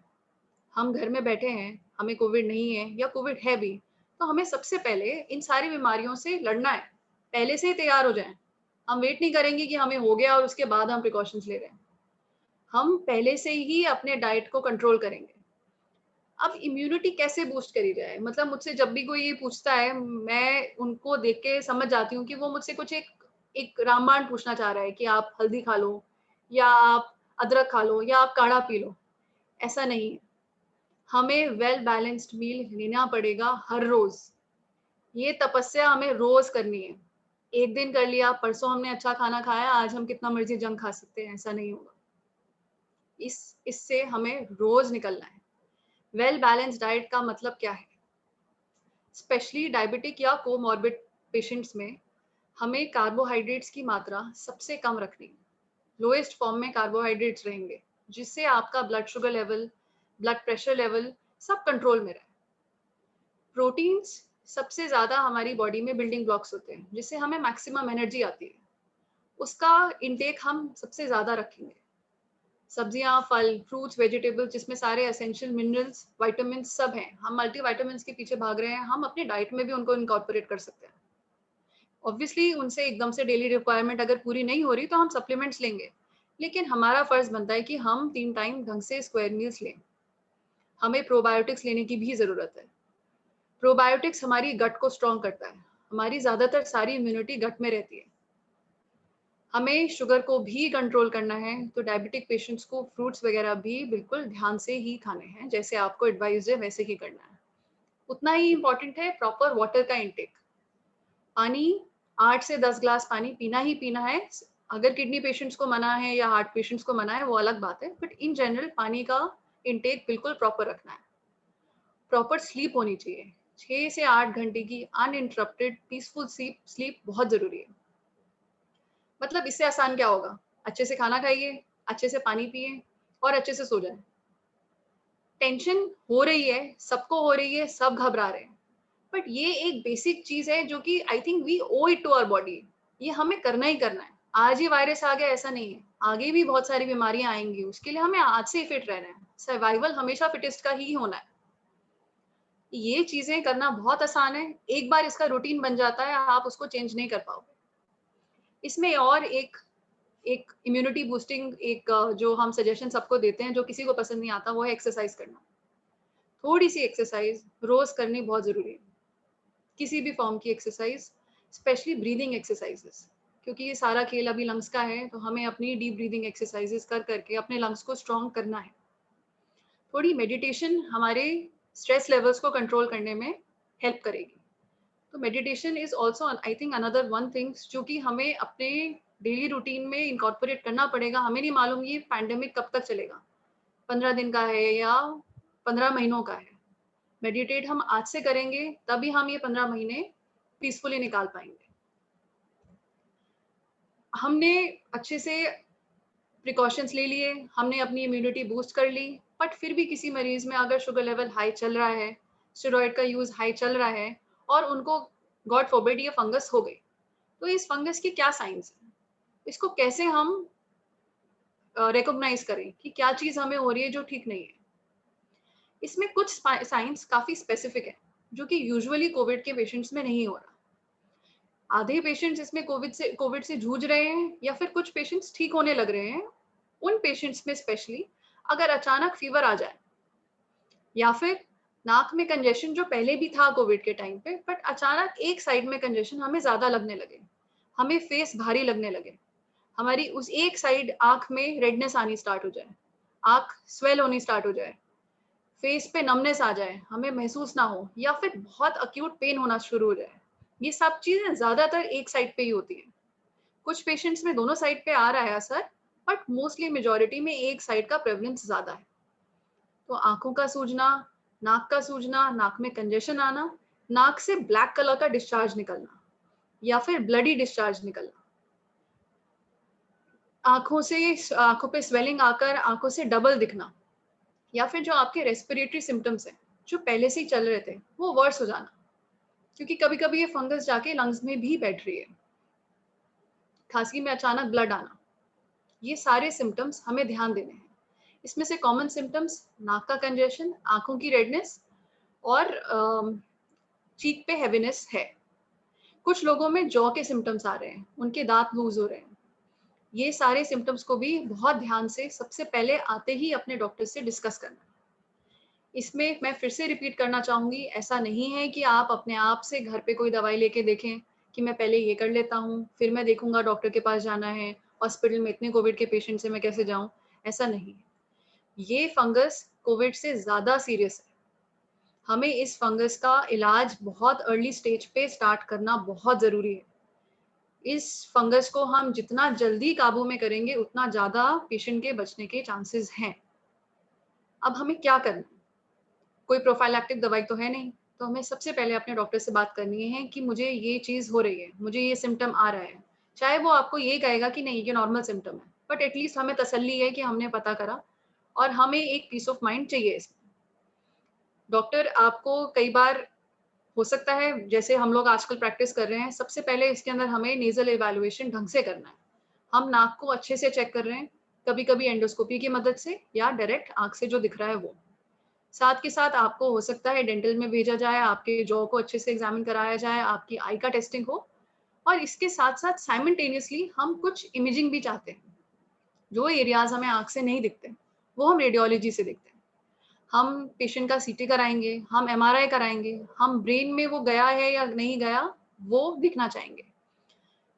हम घर में बैठे हैं, हमें कोविड नहीं है या कोविड है भी, तो हमें सबसे पहले इन सारी बीमारियों से लड़ना है। पहले से ही तैयार हो जाएँ। हम वेट नहीं करेंगे कि हमें हो गया और उसके बाद हम प्रिकॉशंस ले रहे हैं। हम पहले से ही अपने डाइट को कंट्रोल करेंगे। अब इम्यूनिटी कैसे बूस्ट करी जाए? मतलब मुझसे जब भी कोई ये पूछता है, मैं उनको देख के समझ जाती हूँ कि वो मुझसे कुछ एक एक रामबाण पूछना चाह रहा है कि आप हल्दी खा लो या आप अदरक खा लो या आप काढ़ा पी लो। ऐसा नहीं है। हमें वेल बैलेंस्ड मील लेना पड़ेगा हर रोज़। ये तपस्या हमें रोज़ करनी है। एक दिन कर लिया, परसों हमने अच्छा खाना खाया, आज हम कितना मर्ज़ी जंक खा सकते हैं, ऐसा नहीं होगा। इससे हमें रोज़ निकलना है। वेल बैलेंस्ड डाइट का मतलब क्या है? स्पेशली डायबिटिक या कोमॉर्बिड पेशेंट्स में हमें कार्बोहाइड्रेट्स की मात्रा सबसे कम रखनी है। लोएस्ट फॉर्म में कार्बोहाइड्रेट्स रहेंगे, जिससे आपका blood sugar level, blood pressure level सब कंट्रोल में रहे। प्रोटीन्स सबसे ज़्यादा हमारी बॉडी में बिल्डिंग ब्लॉक्स होते हैं, जिससे हमें मैक्सिमम एनर्जी आती है। उसका इंटेक हम सबसे ज़्यादा रखेंगे। सब्जियाँ, फल, फ्रूट्स, वेजिटेबल्स जिसमें सारे एसेंशियल मिनरल्स, विटामिन्स सब हैं। हम मल्टीविटामिन्स के पीछे भाग रहे हैं, हम अपनी डाइट में भी उनको इनकॉर्पोरेट कर सकते हैं। ऑब्वियसली उनसे एकदम से डेली रिक्वायरमेंट अगर पूरी नहीं हो रही तो हम सप्लीमेंट्स लेंगे। लेकिन हमारा फ़र्ज़ बनता है कि हम 3 टाइम ढंग से स्क्वायर मील्स लें। हमें प्रोबायोटिक्स लेने की भी ज़रूरत है। प्रोबायोटिक्स हमारी गट को स्ट्रॉन्ग करता है। हमारी ज़्यादातर सारी इम्यूनिटी गट में रहती है। हमें शुगर को भी कंट्रोल करना है, तो डायबिटिक पेशेंट्स को फ्रूट्स वगैरह भी बिल्कुल ध्यान से ही खाने हैं, जैसे आपको एडवाइस है वैसे ही करना है। उतना ही इम्पोर्टेंट है प्रॉपर वाटर का इंटेक। पानी 8 से 10 ग्लास पानी पीना ही पीना है। अगर किडनी पेशेंट्स को मना है या हार्ट पेशेंट्स को मना है, वो अलग बात है, बट इन जनरल पानी का इंटेक बिल्कुल प्रॉपर रखना है। प्रॉपर स्लीप होनी चाहिए। 6 से 8 घंटे की अनइंटरप्टेड पीसफुल स्लीप बहुत ज़रूरी है। मतलब इससे आसान क्या होगा? अच्छे से खाना खाइए, अच्छे से पानी पिए और अच्छे से सो जाएँ। टेंशन हो रही है, सबको हो रही है, सब घबरा रहे हैं। बट ये एक बेसिक चीज़ है जो कि I think we owe it to our body. ये हमें करना ही करना है। आज ही वायरस आ गया ऐसा नहीं है। आगे भी बहुत सारी बीमारियाँ आएँगी, उसके लिए हमें आज से ही फिट रहना है। सर्वाइवल हमेशा फिटेस्ट का ही होना है। ये चीज़ें करना बहुत आसान है। एक बार इसका रूटीन बन जाता है, आप उसको चेंज नहीं कर पाओगे। इसमें और एक एक इम्यूनिटी बूस्टिंग जो हम सजेशन सबको देते हैं, जो किसी को पसंद नहीं आता, वो है एक्सरसाइज करना। थोड़ी-सी एक्सरसाइज रोज़ करनी बहुत ज़रूरी है। किसी भी फॉर्म की एक्सरसाइज, स्पेशली ब्रीदिंग एक्सरसाइजेस, क्योंकि ये सारा खेल अभी लंग्स का है, तो हमें अपनी डीप ब्रीदिंग एक्सरसाइजेस कर करके अपने लंग्स को स्ट्रॉन्ग करना है। थोड़ी मेडिटेशन हमारे स्ट्रेस लेवल्स को कंट्रोल करने में हेल्प करेगी। तो meditation is also I think another one things जो कि हमें अपने डेली रूटीन में इनकॉर्पोरेट करना पड़ेगा। हमें नहीं मालूम ये पैंडेमिक कब तक चलेगा, 15 दिन का है या 15 महीनों का है। मेडिटेट हम आज से करेंगे, तभी हम ये 15 महीने पीसफुली निकाल पाएँगे। हमने अच्छे से प्रिकॉशंस ले लिए, हमने अपनी इम्यूनिटी बूस्ट कर ली, बट फिर भी किसी मरीज़ में अगर शुगर लेवल हाई चल रहा है, स्टेरॉइड का यूज हाई चल रहा है और उनको गॉड फॉरबिड ये फंगस हो गई, तो इस फंगस की क्या साइंस है, इसको कैसे हम रिकॉग्नाइज करें कि क्या चीज हमें हो रही है जो ठीक नहीं है। इसमें कुछ साइंस काफी स्पेसिफिक है जो कि यूजुअली कोविड के पेशेंट्स में नहीं हो रहा। आधे पेशेंट्स इसमें कोविड से जूझ रहे हैं या फिर कुछ पेशेंट्स ठीक होने लग रहे हैं। उन पेशेंट्स में स्पेशली अगर अचानक फीवर आ जाए या फिर नाक में कंजेशन जो पहले भी था कोविड के टाइम पे, बट अचानक एक साइड में कंजेशन हमें ज्यादा लगने लगे, हमें फेस भारी लगने लगे, हमारी उस एक साइड आंख में रेडनेस आनी स्टार्ट हो जाए, आंख स्वेल होनी स्टार्ट हो जाए, फेस पे नमनेस आ जाए, हमें महसूस ना हो, या फिर बहुत अक्यूट पेन होना शुरू हो जाए, ये सब चीजें ज्यादातर एक साइड पे ही होती है। कुछ पेशेंट्स में दोनों साइड पे आ रहा है असर, बट मोस्टली मेजॉरिटी में एक साइड का प्रेवलेंस ज्यादा है। तो आंखों का सूजना, नाक का सूजना, नाक में कंजेशन आना, नाक से ब्लैक कलर का डिस्चार्ज निकलना या फिर ब्लडी डिस्चार्ज निकलना, आंखों पे स्वेलिंग आकर आंखों से डबल दिखना, या फिर जो आपके रेस्पिरेटरी सिम्टम्स हैं जो पहले से ही चल रहे थे वो वर्स हो जाना, क्योंकि कभी कभी ये फंगस जाके लंग्स में भी बैठ रही है, खांसी में अचानक ब्लड आना, ये सारे सिम्टम्स हमें ध्यान देने हैं। इसमें से कॉमन सिम्टम्स नाक का कंजेशन, आंखों की रेडनेस और चीक पे हेवीनेस है। कुछ लोगों में जॉ के सिम्टम्स आ रहे हैं, उनके दांत लूज हो रहे हैं। ये सारे सिम्टम्स को भी बहुत ध्यान से सबसे पहले आते ही अपने डॉक्टर से डिस्कस करना। इसमें मैं फिर से रिपीट करना चाहूंगी, ऐसा नहीं है कि आप अपने आप से घर पे कोई दवाई लेके देखें कि मैं पहले ये कर लेता हूँ फिर मैं देखूंगा डॉक्टर के पास जाना है, हॉस्पिटल में इतने कोविड के पेशेंट से मैं कैसे जाऊं। ऐसा नहीं है, ये फंगस कोविड से ज्यादा सीरियस है। हमें इस फंगस का इलाज बहुत अर्ली स्टेज पे स्टार्ट करना बहुत जरूरी है। इस फंगस को हम जितना जल्दी काबू में करेंगे उतना ज्यादा पेशेंट के बचने के चांसेस हैं। अब हमें क्या करना है, कोई प्रोफाइलैक्टिक दवाई तो है नहीं, तो हमें सबसे पहले अपने डॉक्टर से बात करनी है कि मुझे ये चीज हो रही है, मुझे ये सिम्टम आ रहा है। चाहे वो आपको ये कहेगा कि नहीं ये नॉर्मल सिम्टम है, बट एटलीस्ट हमें तसल्ली है कि हमने पता करा और हमें एक पीस ऑफ माइंड चाहिए इसमें। डॉक्टर आपको कई बार हो सकता है, जैसे हम लोग आजकल प्रैक्टिस कर रहे हैं, सबसे पहले इसके अंदर हमें नेजल इवैल्यूएशन ढंग से करना है। हम नाक को अच्छे से चेक कर रहे हैं, कभी कभी एंडोस्कोपी की मदद से या डायरेक्ट आंख से जो दिख रहा है वो। साथ के साथ आपको हो सकता है डेंटल में भेजा जाए, आपके जॉ को अच्छे से एग्जामिन कराया जाए, आपकी आई का टेस्टिंग हो, और इसके साथ साथ साइमल्टेनियसली हम कुछ इमेजिंग भी चाहते हैं। जो एरियाज हमें आंख से नहीं दिखते वो हम रेडियोलॉजी से देखते हैं। हम पेशेंट का सीटी कराएंगे, हम एमआरआई कराएंगे, हम ब्रेन में वो गया है या नहीं गया वो दिखना चाहेंगे।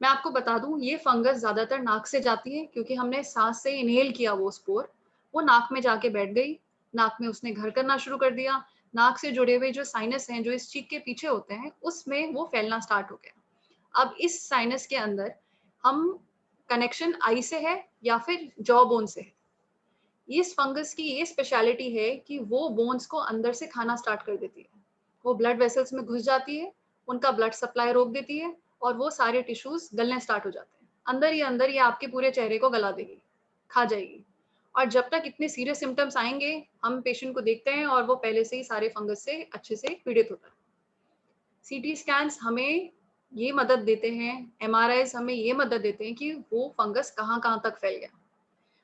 मैं आपको बता दूं, ये फंगस ज्यादातर नाक से जाती है, क्योंकि हमने सांस से इनहेल किया वो स्पोर, वो नाक में जाके बैठ गई, नाक में उसने घर करना शुरू कर दिया, नाक से जुड़े हुए जो साइनस हैं जो इस चीक के पीछे होते हैं उसमें वो फैलना स्टार्ट हो गया। अब इस साइनस के अंदर हम कनेक्शन आई से है या फिर जॉ बोन से है। इस फंगस की ये स्पेशलिटी है कि वो बोन्स को अंदर से खाना स्टार्ट कर देती है, वो ब्लड वेसल्स में घुस जाती है, उनका ब्लड सप्लाई रोक देती है और वो सारे टिश्यूज गलने स्टार्ट हो जाते हैं। अंदर ही आपके पूरे चेहरे को गला देगी, खा जाएगी। और जब तक इतने सीरियस सिम्टम्स आएंगे हम पेशेंट को देखते हैं और वो पहले से ही सारे फंगस से अच्छे से पीड़ित होता है। सीटी स्कैन्स हमें ये मदद देते हैं, एमआरआईज हमें ये मदद देते हैं कि वो फंगस कहाँ तक फैल गया।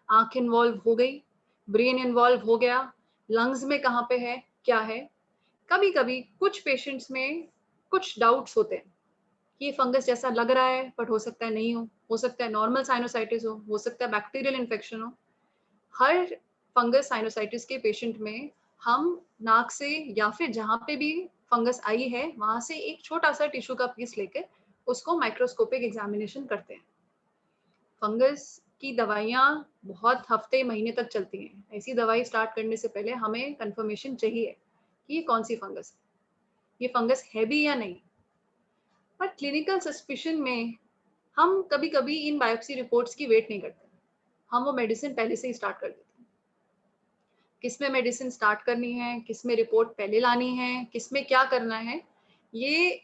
आंख इन्वॉल्व हो गई, ब्रेन इन्वॉल्व हो गया, लंग्स में कहाँ पे है, क्या है। कभी कभी कुछ पेशेंट्स में कुछ डाउट्स होते हैं कि ये फंगस जैसा लग रहा है बट हो सकता है नहीं हो सकता है नॉर्मल साइनोसाइटिस हो सकता है बैक्टीरियल इन्फेक्शन हो। हर फंगस साइनोसाइटिस के पेशेंट में हम नाक से या फिर जहाँ पे भी फंगस आई है वहां से एक छोटा सा टिश्यू का पीस लेकर उसको माइक्रोस्कोपिक एग्जामिनेशन करते हैं। फंगस की दवाइयाँ बहुत हफ्ते महीने तक चलती हैं। ऐसी दवाई स्टार्ट करने से पहले हमें कंफर्मेशन चाहिए कि ये कौन सी फंगस है, ये फंगस है भी या नहीं। पर क्लिनिकल सस्पिशन में हम कभी कभी इन बायोप्सी रिपोर्ट्स की वेट नहीं करते, हम वो मेडिसिन पहले से ही स्टार्ट कर देते हैं। किस में मेडिसिन स्टार्ट करनी है, किस में रिपोर्ट पहले लानी है, किस में क्या करना है, ये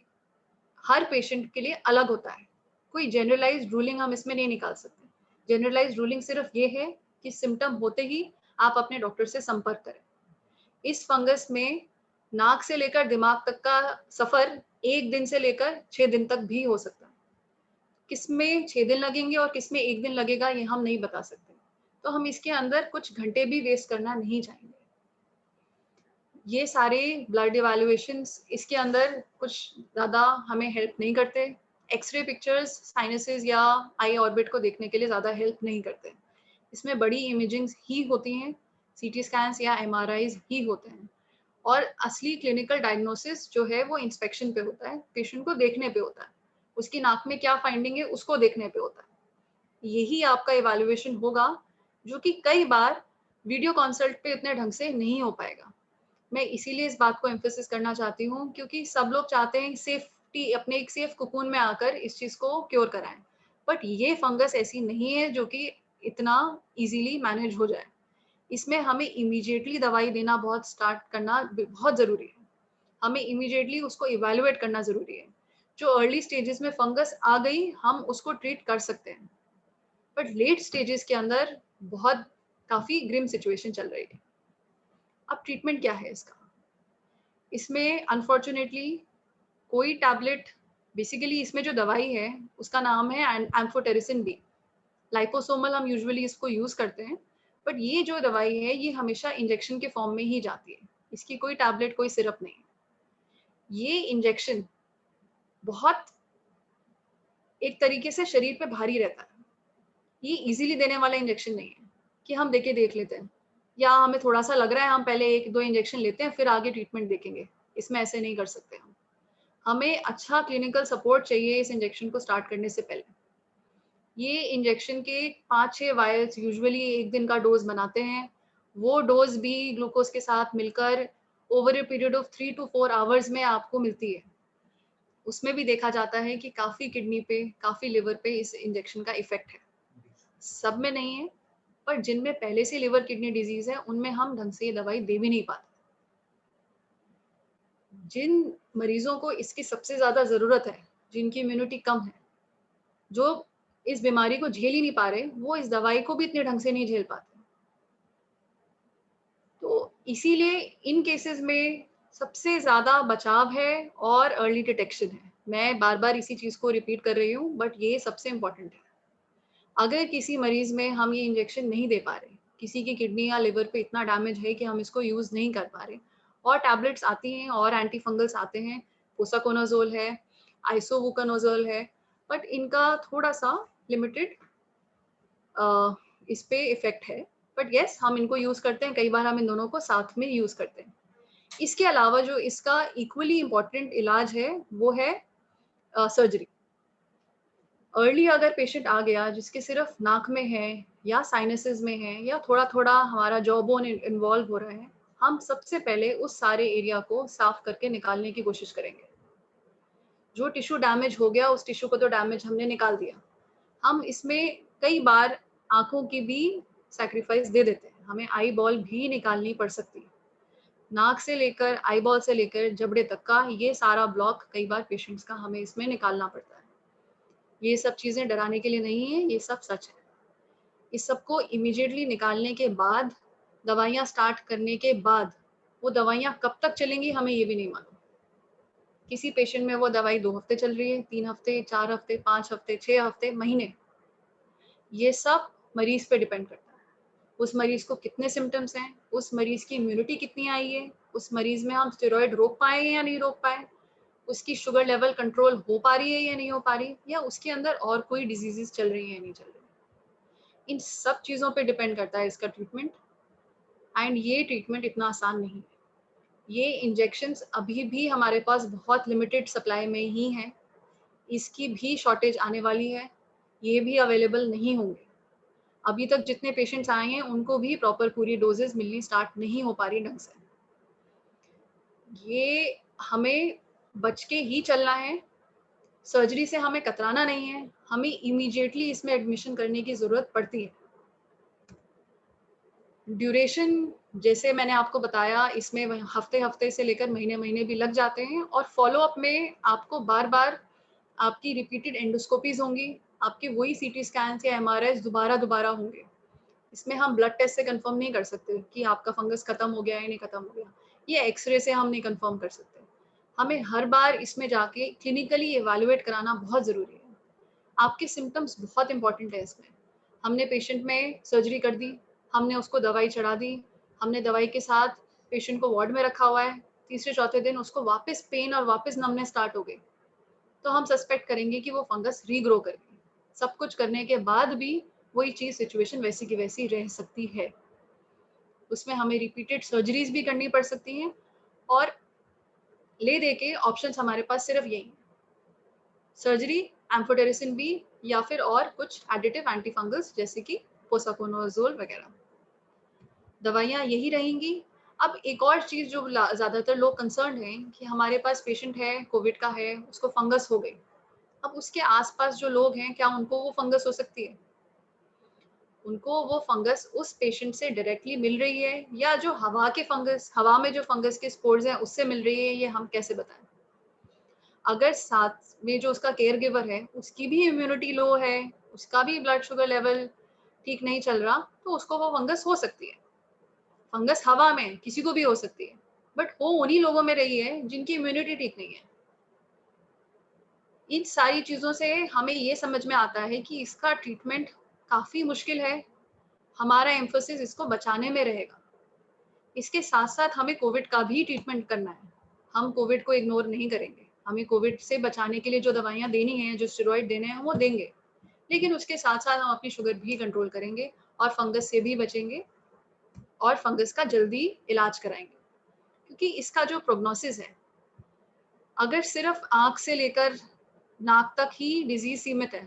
हर पेशेंट के लिए अलग होता है। कोई जनरलाइज्ड रूलिंग हम इसमें नहीं निकाल सकते। जनरलाइज्ड रूलिंग सिर्फ ये है कि सिम्टम होते ही आप अपने डॉक्टर से संपर्क करें। इस फंगस में नाक से लेकर दिमाग तक का सफर 1 दिन से लेकर 6 दिन तक भी हो सकता है। किसमें 6 दिन लगेंगे और किसमें 1 दिन लगेगा ये हम नहीं बता सकते। तो हम इसके अंदर कुछ घंटे भी वेस्ट करना नहीं चाहेंगे। ये सारे ब्लड इवैल्यूएशंस इसके अंदर कुछ ज़्यादा हमें हेल्प नहीं करते। एक्स-रे पिक्चर्स साइनसेस या आई ऑर्बिट को देखने के लिए ज़्यादा हेल्प नहीं करते। इसमें बड़ी इमेजिंग्स ही होती हैं, सीटी स्कैन्स या एमआरआईज़ ही होते हैं। और असली क्लिनिकल डायग्नोसिस जो है वो इंस्पेक्शन पे होता है, पेशेंट को देखने पे होता है। उसकी नाक में क्या फाइंडिंग है उसको देखने पे होता है। यही आपका इवैल्यूएशन होगा, जो कि कई बार वीडियो कंसल्ट पे इतने ढंग से नहीं हो पाएगा। मैं इसीलिए इस बात को एम्फेसिस करना चाहती हूँ, क्योंकि सब लोग चाहते हैं सेफ्टी अपने एक सेफ कोकून में आकर इस चीज़ को क्योर कराएं। बट ये फंगस ऐसी नहीं है जो कि इतना इजीली मैनेज हो जाए। इसमें हमें इमीडिएटली दवाई देना स्टार्ट करना बहुत ज़रूरी है। हमें इमीडिएटली उसको इवैल्यूएट करना ज़रूरी है। जो अर्ली स्टेजेस में फंगस आ गई, हम उसको ट्रीट कर सकते हैं। बट लेट स्टेजेस के अंदर बहुत काफ़ी ग्रिम सिचुएशन चल रही है। अब ट्रीटमेंट क्या है इसका? इसमें अनफॉर्चुनेटली कोई टैबलेट, बेसिकली इसमें जो दवाई है उसका नाम है एम्फोटेरिसिन बी। लाइपोसोमल हम यूजुअली इसको यूज़ करते हैं, बट ये जो दवाई है ये हमेशा इंजेक्शन के फॉर्म में ही जाती है। इसकी कोई टैबलेट, कोई सिरप नहीं है। ये इंजेक्शन बहुत एक तरीके से शरीर पे भारी रहता है। ये इजीली देने वाला इंजेक्शन नहीं है कि हम देके देख लेते हैं, या हमें थोड़ा सा लग रहा है हम पहले 1-2 इंजेक्शन लेते हैं फिर आगे ट्रीटमेंट देखेंगे। इसमें ऐसे नहीं कर सकते हम। हमें अच्छा क्लिनिकल सपोर्ट चाहिए इस इंजेक्शन को स्टार्ट करने से पहले। ये इंजेक्शन के 5-6 वायल्स यूजुअली 1 दिन का डोज बनाते हैं। वो डोज भी ग्लूकोज के साथ मिलकर over a period of 3 to 4 hours में आपको मिलती है। उसमें भी देखा जाता है कि काफ़ी किडनी पे, काफ़ी लिवर पे इस इंजेक्शन का इफ़ेक्ट है। सब में नहीं है, पर जिनमें पहले से लिवर किडनी डिजीज़ है, उनमें हम ढंग से ये दवाई दे भी नहीं पाते। जिन मरीज़ों को इसकी सबसे ज़्यादा ज़रूरत है, जिनकी इम्यूनिटी कम है, जो इस बीमारी को झेल ही नहीं पा रहे, वो इस दवाई को भी इतने ढंग से नहीं झेल पाते। तो इसीलिए इन केसेस में सबसे ज़्यादा बचाव है और अर्ली डिटेक्शन है। मैं बार-बार इसी चीज़ को रिपीट कर रही हूँ, बट ये सबसे इम्पोर्टेंट है। अगर किसी मरीज़ में हम ये इंजेक्शन नहीं दे पा रहे, किसी की किडनी या लिवर पे इतना डैमेज है कि हम इसको यूज़ नहीं कर पा रहे, और टैबलेट्स आती हैं और एंटी फंगल्स आते हैं, पोसाकोनाज़ोल है, आइसोवुकोनाज़ोल है, बट इनका थोड़ा-सा लिमिटेड इस पे इफ़ेक्ट है। बट येस, हम इनको यूज़ करते हैं, कई बार हम इन दोनों को साथ में यूज़ करते हैं। इसके अलावा जो इसका इक्वली इम्पोर्टेंट इलाज है, वो है सर्जरी। अर्ली अगर पेशेंट आ गया जिसके सिर्फ नाक में है या साइनसेस में है या थोड़ा-थोड़ा हमारा जॉ बोन इन्वॉल्व हो रहा है, हम सबसे पहले उस सारे एरिया को साफ करके निकालने की कोशिश करेंगे। जो टिश्यू डैमेज हो गया, उस टिश्यू को तो डैमेज हमने निकाल दिया। हम इसमें कई बार आँखों की भी सैक्रिफाइस दे देते हैं। हमें आई बॉल भी निकालनी पड़ सकती है। नाक से लेकर आई बॉल से लेकर जबड़े तक का ये सारा ब्लॉक कई बार पेशेंट्स का हमें इसमें निकालना पड़ता है। ये सब चीज़ें डराने के लिए नहीं है, ये सब सच है। इस सबको इमीडिएटली निकालने के बाद, दवाइयाँ स्टार्ट करने के बाद, वो दवाइयाँ कब तक चलेंगी हमें ये भी नहीं मालूम। किसी पेशेंट में वो दवाई 2 हफ्ते चल रही है, 3 हफ्ते, 4 हफ्ते, 5 हफ्ते, 6 हफ्ते, महीने। ये सब मरीज़ पे डिपेंड करता है। उस मरीज़ को कितने सिम्पटम्स हैं, उस मरीज़ की इम्यूनिटी कितनी आई है, उस मरीज़ में हम स्टेरॉइड रोक पाए या नहीं रोक पाए, उसकी शुगर लेवल कंट्रोल हो पा रही है या नहीं हो पा रही, या उसके अंदर और कोई डिजीज़ेज़ चल रही हैं या नहीं चल रही। इन सब चीज़ों पे डिपेंड करता है इसका ट्रीटमेंट, एंड ये ट्रीटमेंट इतना आसान नहीं है। ये इंजेक्शंस अभी भी हमारे पास बहुत लिमिटेड सप्लाई में ही हैं। इसकी भी शॉर्टेज आने वाली है, ये भी अवेलेबल नहीं होंगे। अभी तक जितने पेशेंट्स आए हैं उनको भी प्रॉपर पूरी डोजेज़ मिलनी स्टार्ट नहीं हो पा रही ढंग से। ये हमें बच के ही चलना है, सर्जरी से हमें कतराना नहीं है, हमें इमीडिएटली इसमें एडमिशन करने की ज़रूरत पड़ती है। ड्यूरेशन जैसे मैंने आपको बताया, इसमें हफ्ते-हफ्ते से लेकर महीने-महीने भी लग जाते हैं, और फ़ॉलो-अप में आपको बार-बार आपकी रिपीटेड एंडोस्कोपीज़ होंगी, आपके वही सीटी स्कैन्स या एमआरआईज़ दोबारा-दोबारा होंगे। इसमें हम ब्लड टेस्ट से कंफर्म नहीं कर सकते कि आपका फंगस खत्म हो गया या नहीं खत्म हो गया। ये एक्सरे से हम नहीं कंफर्म कर सकते। हमें हर बार इसमें जाके क्लिनिकली इवैल्यूएट कराना बहुत ज़रूरी है। आपके सिम्पटम्स बहुत इंपॉर्टेंट है इसमें। हमने पेशेंट में सर्जरी कर दी, हमने उसको दवाई चढ़ा दी, हमने दवाई के साथ पेशेंट को वार्ड में रखा हुआ है, तीसरे चौथे दिन उसको वापस पेन और वापस नमनेस स्टार्ट हो गई, तो हम सस्पेक्ट करेंगे कि वो फंगस रीग्रो कर गई। सब कुछ करने के बाद भी वही चीज़ सिचुएशन वैसी की वैसी रह सकती है। उसमें हमें रिपीटेड सर्जरीज भी करनी पड़ सकती हैं और ले दे के ऑप्शंस हमारे पास सिर्फ यही हैं, सर्जरी, एम्फोटेरिसिन बी या फिर और कुछ एडिटिव एंटीफंगल्स जैसे कि पोसाकोनोजोल वगैरह। दवाइयाँ यही रहेंगी। अब एक और चीज़ जो ज़्यादातर लोग कंसर्न हैं कि हमारे पास पेशेंट है, कोविड का है, उसको फंगस हो गई। अब उसके आसपास जो लोग हैं, क्या उनको वो फंगस हो सकती है? उनको वो फंगस उस पेशेंट से डायरेक्टली मिल रही है या जो हवा में जो फंगस के स्पोर्स हैं उससे मिल रही है, ये हम कैसे बताएं? अगर साथ में जो उसका केयर गिवर है उसकी भी इम्यूनिटी लो है, उसका भी ब्लड शुगर लेवल ठीक नहीं चल रहा, तो उसको वो फंगस हो सकती है। फंगस हवा में किसी को भी हो सकती है, बट वो उन्हीं लोगों में रही है जिनकी इम्यूनिटी ठीक नहीं है। इन सारी चीज़ों से हमें ये समझ में आता है कि इसका ट्रीटमेंट काफ़ी मुश्किल है। हमारा एम्फोसिस इसको बचाने में रहेगा। इसके साथ-साथ हमें कोविड का भी ट्रीटमेंट करना है। हम कोविड को इग्नोर नहीं करेंगे। हमें कोविड से बचाने के लिए जो दवाइयाँ देनी हैं, जो स्टेरॉइड देने हैं, वो देंगे। लेकिन उसके साथ-साथ हम अपनी शुगर भी कंट्रोल करेंगे और फंगस से भी बचेंगे और फंगस का जल्दी इलाज कराएँगे। क्योंकि इसका जो प्रोग्नोसिस है, अगर सिर्फ आँख से लेकर नाक तक ही डिज़ीज़ सीमित है,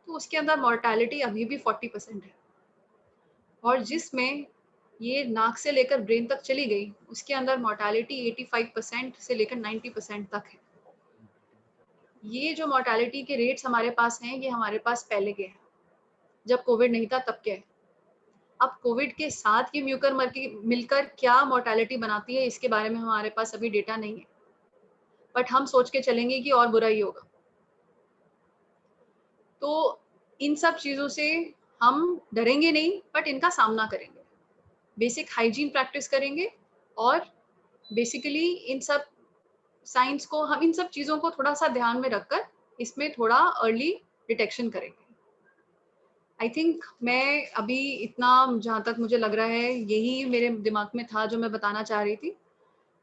तो उसके अंदर मॉर्टेलिटी अभी भी 40% है। और जिसमें ये नाक से लेकर ब्रेन तक चली गई, उसके अंदर मॉर्टेलिटी 85% से लेकर 90% तक है। ये जो मॉर्टेलिटी के रेट्स हमारे पास हैं, ये हमारे पास पहले के हैं। जब कोविड नहीं था तब के हैं। अब कोविड के साथ ये म्यूकर मर मिलकर क्या मॉर्टेलिटी बनाती है, इसके बारे में हमारे पास अभी डेटा नहीं है। बट हम सोच के चलेंगे कि और बुरा ही होगा। तो इन सब चीज़ों से हम डरेंगे नहीं, बट इनका सामना करेंगे। बेसिक हाइजीन प्रैक्टिस करेंगे और बेसिकली इन सब इन सब चीज़ों को थोड़ा-सा ध्यान में रखकर इसमें थोड़ा अर्ली डिटेक्शन करेंगे। आई थिंक मैं अभी इतना, जहाँ तक मुझे लग रहा है, यही मेरे दिमाग में था जो मैं बताना चाह रही थी।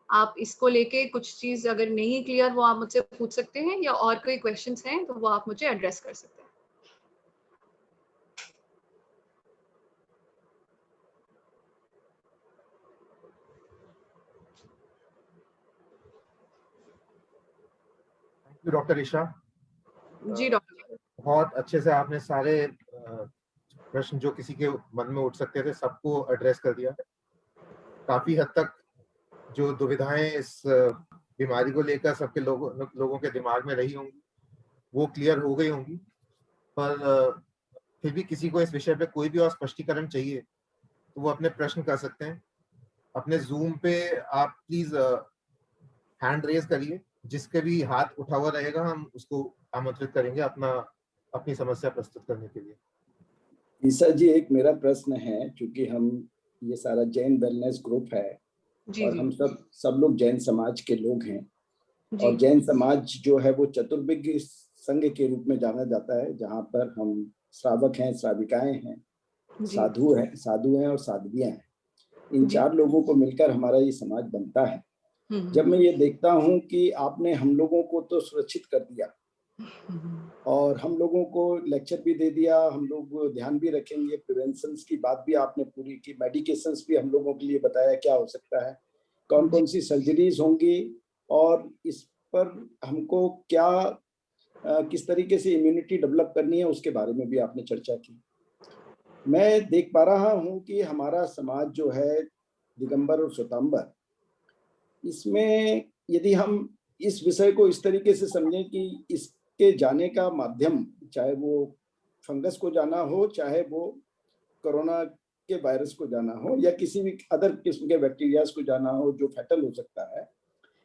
आप इसको लेके कुछ चीज़ अगर नहीं क्लियर वो आप मुझसे पूछ सकते हैं या और कोई क्वेश्चंस हैं तो वो आप मुझे एड्रेस कर सकते हैं। Thank you doctor Isha. जी डॉक्टर। बहुत अच्छे से आपने सारे प्रश्न जो किसी के मन में उठ सकते थे सबको एड्रेस कर दिया। काफी हद तक जो दुविधाएं इस बीमारी को लेकर सबके लोगों के दिमाग में रही होंगी वो क्लियर हो गई होंगी, पर फिर भी किसी को इस विषय पे कोई भी और स्पष्टीकरण चाहिए तो वो अपने प्रश्न कर सकते हैं। अपने जूम पे आप प्लीज हैंड रेज करिए, जिसके भी हाथ उठा हुआ रहेगा हम उसको आमंत्रित करेंगे अपनी समस्या प्रस्तुत करने के लिए। ईसा जी, एक मेरा प्रश्न है, क्योंकि हम ये सारा जैन वेलनेस ग्रुप है जी और जी हम सब लोग जैन समाज के लोग हैं जी और जैन समाज जो है वो चतुर्विज्ञ संघ के रूप में जाना जाता है, जहाँ पर हम श्रावक हैं, श्राविकाएं हैं, जी साधु हैं और साध्वियां हैं। इन जी। चार लोगों को मिलकर हमारा ये समाज बनता है। हम्म, जब मैं ये देखता हूँ कि आपने हम लोगों को तो सुरक्षित कर दिया और हम लोगों को लेक्चर भी दे दिया, हम लोग ध्यान भी रखेंगे, प्रिवेंशंस की बात भी आपने पूरी की, मेडिकेशंस भी हम लोगों के लिए बताया क्या हो सकता है, कौन कौन सी सर्जरीज होंगी और इस पर हमको क्या किस तरीके से इम्यूनिटी डेवलप करनी है उसके बारे में भी आपने चर्चा की। मैं देख पा रहा हूँ कि हमारा समाज जो है दिगंबर और श्वेतांबर, इसमें यदि हम इस विषय को इस तरीके से समझें कि इसके जाने का माध्यम, चाहे वो फंगस को जाना हो, चाहे वो कोरोना के वायरस को जाना हो या किसी भी अदर किस्म के बैक्टीरियाज को जाना हो जो फैटल हो सकता है,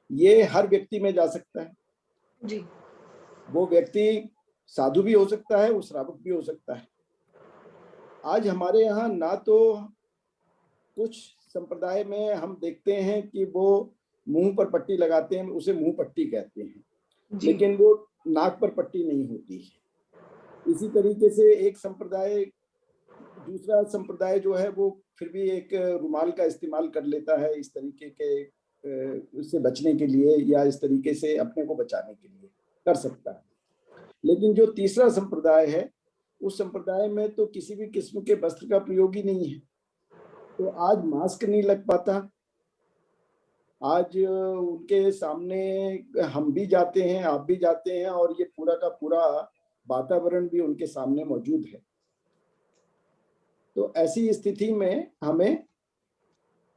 ये हर व्यक्ति में जा सकता है। जी वो व्यक्ति साधु भी हो सकता है, वो श्रावक भी हो सकता है। आज हमारे यहाँ ना तो कुछ संप्रदाय में हम देखते हैं कि वो मुंह पर पट्टी लगाते हैं, उसे मुंह पट्टी कहते हैं, जी लेकिन वो नाक पर पट्टी नहीं होती है। इसी तरीके से एक संप्रदाय, दूसरा संप्रदाय जो है वो फिर भी एक रुमाल का इस्तेमाल कर लेता है इस तरीके के उससे बचने के लिए, या इस तरीके से अपने को बचाने के लिए कर सकता है। लेकिन जो तीसरा संप्रदाय है, उस संप्रदाय में तो किसी भी किस्म के वस्त्र का प्रयोग ही नहीं है। तो आज मास्क नहीं लग पाता, आज उनके सामने हम भी जाते हैं, आप भी जाते हैं, और ये पूरा का पूरा वातावरण भी उनके सामने मौजूद है। तो ऐसी स्थिति में हमें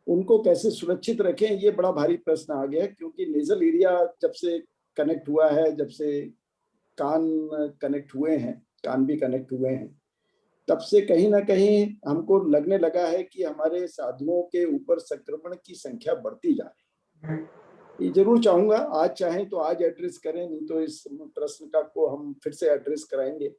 उनको कैसे सुरक्षित रखें, ये बड़ा भारी प्रश्न आ गया, क्योंकि नेजल एरिया जब से कनेक्ट हुआ है, जब से कान कनेक्ट हुए हैं, कान भी कनेक्ट हुए हैं, तब से कहीं ना कहीं हमको लगने लगा है कि हमारे साधुओं के ऊपर संक्रमण की संख्या बढ़ती जा रही है। ये जरूर चाहूंगा आज चाहें तो आज एड्रेस करें, नहीं तो इस प्रश्न का को हम फिर से एड्रेस कराएंगे,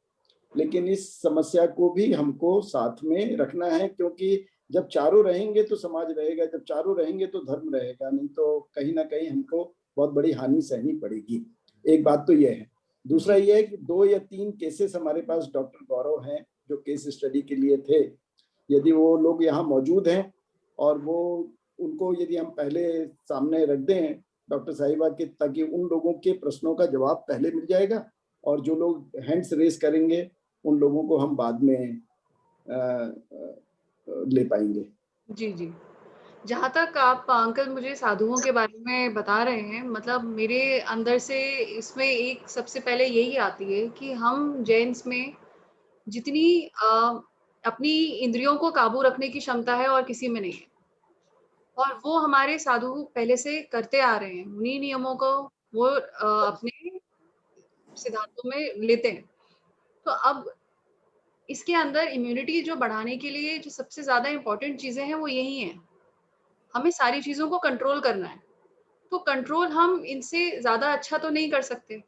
लेकिन इस समस्या को भी हमको साथ में रखना है, क्योंकि जब चारों रहेंगे तो समाज रहेगा, जब चारों रहेंगे तो धर्म रहेगा, नहीं तो कहीं ना कहीं हमको बहुत बड़ी हानि सहनी पड़ेगी। एक बात तो यह है। दूसरा यह है कि 2 या 3 केसेस हमारे पास डॉक्टर गौरव हैं जो केस स्टडी के लिए थे। यदि वो लोग यहाँ मौजूद हैं और वो उनको यदि हम पहले सामने रख दें डॉक्टर साहिबा के, ताकि उन लोगों के प्रश्नों का जवाब पहले मिल जाएगा, और जो लोग हैंड्स रेस करेंगे उन लोगों को हम बाद में ले पाएंगे। जी जी। जहाँ तक आप अंकल मुझे साधुओं के बारे में बता रहे हैं, मतलब मेरे अंदर से इसमें एक सबसे पहले यही आती है कि हम जैन्स में जितनी अपनी इंद्रियों को काबू रखने की क्षमता है और किसी में नहीं है, और वो हमारे साधु पहले से करते आ रहे हैं। उन्हीं नियमों को वो अपने सिद्धांतों में लेते हैं। तो अब इसके अंदर इम्यूनिटी जो बढ़ाने के लिए जो सबसे ज्यादा इम्पोर्टेंट चीजें हैं वो यही हैं। हमें सारी चीजों को कंट्रोल करना है। तो कंट्रोल हम इनसे ज्यादा अच्छा तो नहीं कर सकते,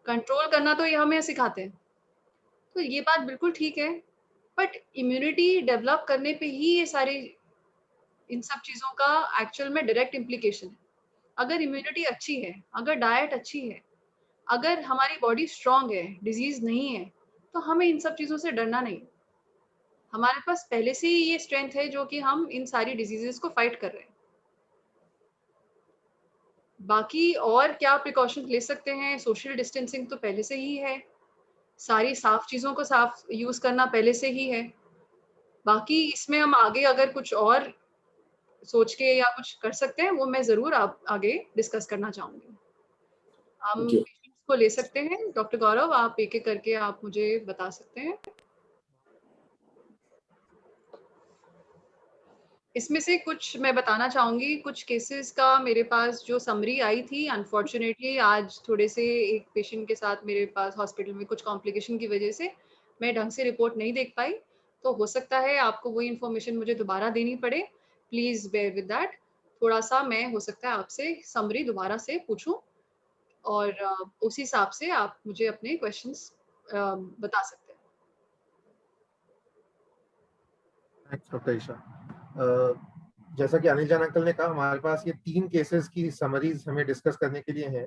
कंट्रोल करना तो ये हमें सिखाते हैं। तो ये बात बिल्कुल ठीक है, बट इम्यूनिटी डेवलप करने पे ही ये सारी इन सब चीजों का एक्चुअल में डायरेक्ट इम्प्लीकेशन है। अगर इम्यूनिटी अच्छी है, अगर डाइट अच्छी है, अगर हमारी बॉडी स्ट्रांग है, डिजीज नहीं है, तो हमें इन सब चीजों से डरना नहीं। हमारे पास पहले से ही ये स्ट्रेंथ है जो कि हम इन सारी डिजीजेस को फाइट कर रहे हैं। बाकी और क्या प्रिकॉशन ले सकते हैं, सोशल डिस्टेंसिंग तो पहले से ही है, सारी साफ चीजों को साफ यूज करना पहले से ही है। बाकी इसमें हम आगे अगर कुछ और सोच के या कुछ कर सकते हैं, वो मैं जरूर आप आगे डिस्कस करना चाहूंगी। हम पेशेंट्स को ले सकते हैं। डॉक्टर गौरव, आप एक एक करके आप मुझे बता सकते हैं। इसमें से कुछ मैं बताना चाहूंगी, कुछ केसेस का मेरे पास जो समरी आई थी, अनफॉर्चुनेटली आज थोड़े से एक पेशेंट के साथ मेरे पास हॉस्पिटल में कुछ कॉम्प्लिकेशन की वजह से मैं ढंग से रिपोर्ट नहीं देख पाई। तो हो सकता है आपको वही इन्फॉर्मेशन मुझे दोबारा देनी पड़े, प्लीज बेयर विद दैट। थोड़ा सा मैं हो सकता है आपसे समरी दोबारा से पूछूं, और उस हिसाब से आप मुझे अपने क्वेश्चंस बता सकते हैं। डॉक्टर ईशा, जैसा कि अनिल जान अंकल ने कहा, हमारे पास ये 3 केसेस की समरीज हमें डिस्कस करने के लिए हैं।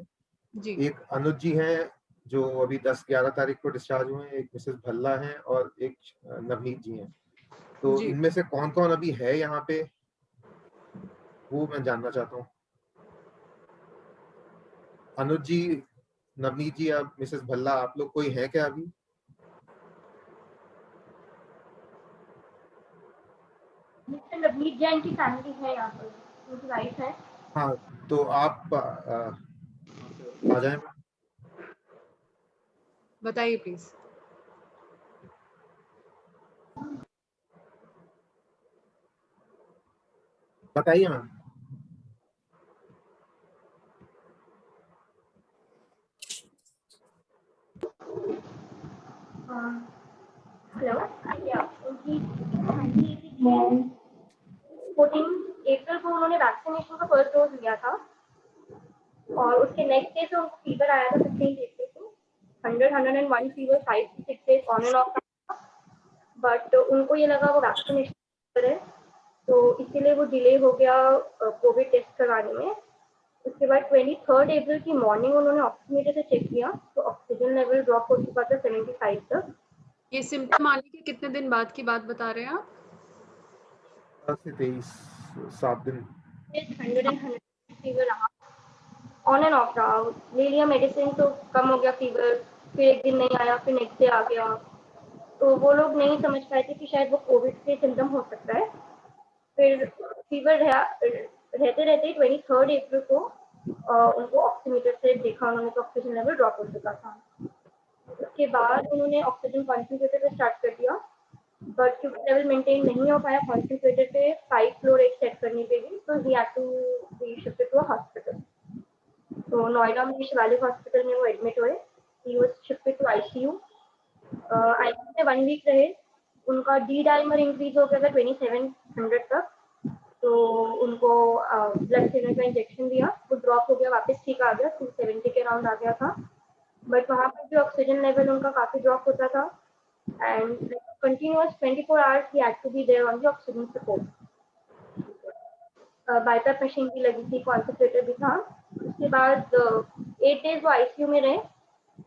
जी एक अनुज जी हैं जो अभी 10-11 तारीख को डिस्चार्ज हुए हैं, एक मिसेस भल्ला हैं, और एक नवनीत जी हैं। तो जी इनमें से कौन कौन अभी है यहाँ पे, वो मैं जानना चाहता हूँ। अनुज जी, नवनीत जी, आप मिसेस भल्ला, आप लोग कोई है क्या अभी? मिस्टर नवनीत जैन की फैमिली है यहाँ पर, उनकी वाइफ है। हाँ, तो आप आ जाएं। बताइए प्लीज। बताइए मैम। हेलो, या उनकी फैमिली 14 अप्रैल को उन्होंने वैक्सीनेशन का फर्स्ट डोज लिया था, और उसके नेक्स्ट डे से उनको फीवर आया था 15 डेज से, 101 fever 5 to 6 days on end of था। बट उनको ये लगा वो वैक्सीनेशन है, तो इसीलिए वो डिले हो गया कोविड टेस्ट करवाने में। उसके बाद 23 अप्रैल की मॉर्निंग उन्होंने ऑक्सीमीटर से चेक किया तो ऑक्सीजन लेवल ड्रॉप हो चुका था 75 तक। ये सिम्टम आने के कितने दिन बाद की बात बता रहे हैं आप? 23 7 दिन। 100 फीवर रहा, ऑन एंड ऑफ रहा। ले लिया मेडिसिन तो कम हो गया फीवर, फिर एक दिन नहीं आया, फिर नेक्स्ट डे आ गया। तो वो लोग नहीं समझ पाए थे कि शायद वो कोविड के सिम्टम हो सकता है। फिर फीवर रहते रहते 23 अप्रैल को उनको ऑक्सीमीटर से देखा उन्होंने तो ऑक्सीजन लेवल ड्रॉप हो चुका था। उसके बाद उन्होंने ऑक्सीजन कॉन्सेंट्रेटर पे स्टार्ट कर दिया, बट क्योंकि लेवल मेंटेन नहीं हो पाया कॉन्सेंट्रेटर पे 5 फ्लोर रेट सेट करने पे भी, तो he had to be shifted to a hospital. तो नोएडा में शिवालिक हॉस्पिटल में वो एडमिट हुए। He was shifted to ICU. ICU में 1 वीक रहे। उनका डी डाइमर इंक्रीज हो गया था 2700 तक। तो उनको ब्लड थिनर का इंजेक्शन दिया, वो ड्रॉप हो गया, वापस ठीक आ गया, 270 के अराउंड आ गया था। बट वहाँ पर भी ऑक्सीजन लेवल उनका काफ़ी ड्रॉप होता था and continuous 24 hours he had to be there on the oxygen support. BiPAP machine भी लगी थी, कॉन्सेंट्रेटर भी था। उसके बाद 8 डेज वो आईसीयू में रहे।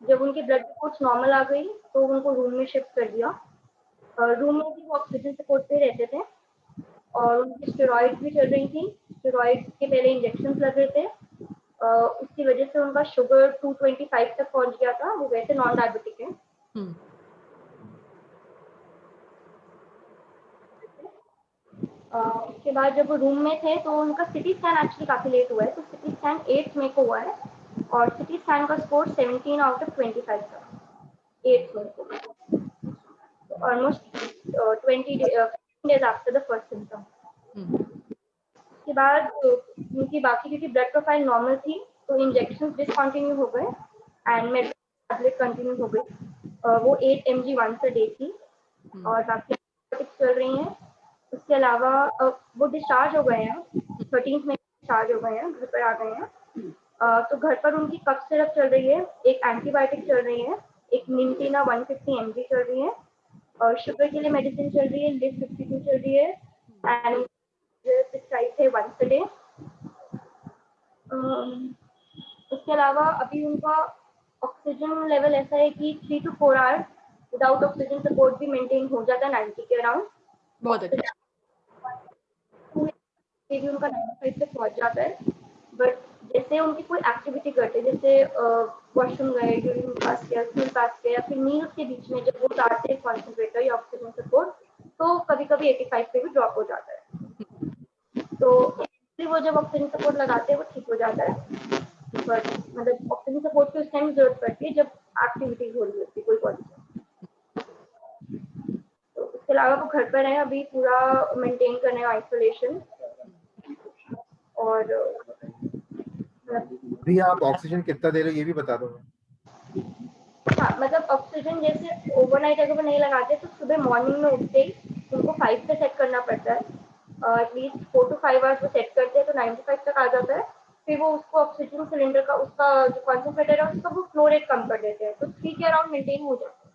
जब उनकी ब्लड रिपोर्ट्स नॉर्मल आ गई तो उनको रूम में शिफ्ट कर दिया। रूम में भी वो ऑक्सीजन सपोर्ट पे रहते थे और उनकी स्टेरॉइड भी चल रही थी। स्टेरॉइड के पहले इंजेक्शन लग रहे थे। उसकी वजह से उनका शुगर 225 तक पहुंच गया था। वो वैसे नॉन डायबिटिक है। उसके बाद जब वो रूम में थे तो उनका सिटी स्कैन एक्चुअली काफ़ी लेट हुआ है, तो सिटी स्कैन 8 मई को हुआ है और सिटी स्कैन का स्कोर 17 आउट ऑफ 25 था 8 मई को, almost 20 days after the first symptom. उसके बाद उनकी बाकी क्योंकि ब्लड प्रोफाइल नॉर्मल थी तो इंजेक्शन डिसकंटिन्यू हो गए एंड मेडिसिन टैबलेट कंटिन्यू हो गई। वो 8 mg वंस अ डे थी और बाकी चल रही हैं। उसके अलावा वो डिस्चार्ज हो गए हैं, 13 में डिस्चार्ज हो गए हैं, घर पर आ गए हैं। तो घर पर उनकी कफ सिरप चल रही है, एक एंटीबायोटिक चल रही है, एक निमटीना 150 mg चल रही है और शुगर के लिए मेडिसिन चल रही है, लिव 52 चल रही है एंड प्रिस्क्राइब है वंस अ डे। उसके अलावा अभी उनका ऑक्सीजन लेवल ऐसा है कि 3 to 4 hours without oxygen support भी मेंटेन हो जाता है 90 के अराउंड। बहुत अच्छा। भी उनका 95 तक पहुंच जाता है। बट जैसे उनकी कोई एक्टिविटी करते हैं, जैसे वॉशरूम गए, यूरिन पास किया, स्टूल पास किया, फिर मील्स के बीच में जब वो उतारते हैं कॉन्सेंट्रेटर या ऑक्सीजन सपोर्ट तो कभी कभी 85 पे भी ड्रॉप हो जाता है। तो वो जब ऑक्सीजन सपोर्ट लगाते हैं वो ठीक हो जाता है, बट मतलब ऑक्सीजन सपोर्ट की उस टाइम जरूरत पड़ती है जब एक्टिविटीज हो रही होती है कोई बॉडी से। तो उसके अलावा वो घर पर है अभी पूरा मेंटेन करने आइसोलेशन। और अभी आप ऑक्सीजन कितना दे रहे हो ये भी बता दो। हाँ, मतलब ऑक्सीजन जैसे ओवरनाइट अगर वो नहीं लगाते तो सुबह मॉर्निंग में उठते ही उनको 5 पे सेट करना पड़ता है। एटलीस्ट 4 to 5 आवर्स वो सेट करते हैं तो 95 तक आ जाता है। फिर वो उसको ऑक्सीजन सिलेंडर का उसका जो कॉन्सेंट्रेटर है उसका वो फ्लो रेट कम कर देते हैं तो 3 के अराउंड मेंटेन हो जाता है।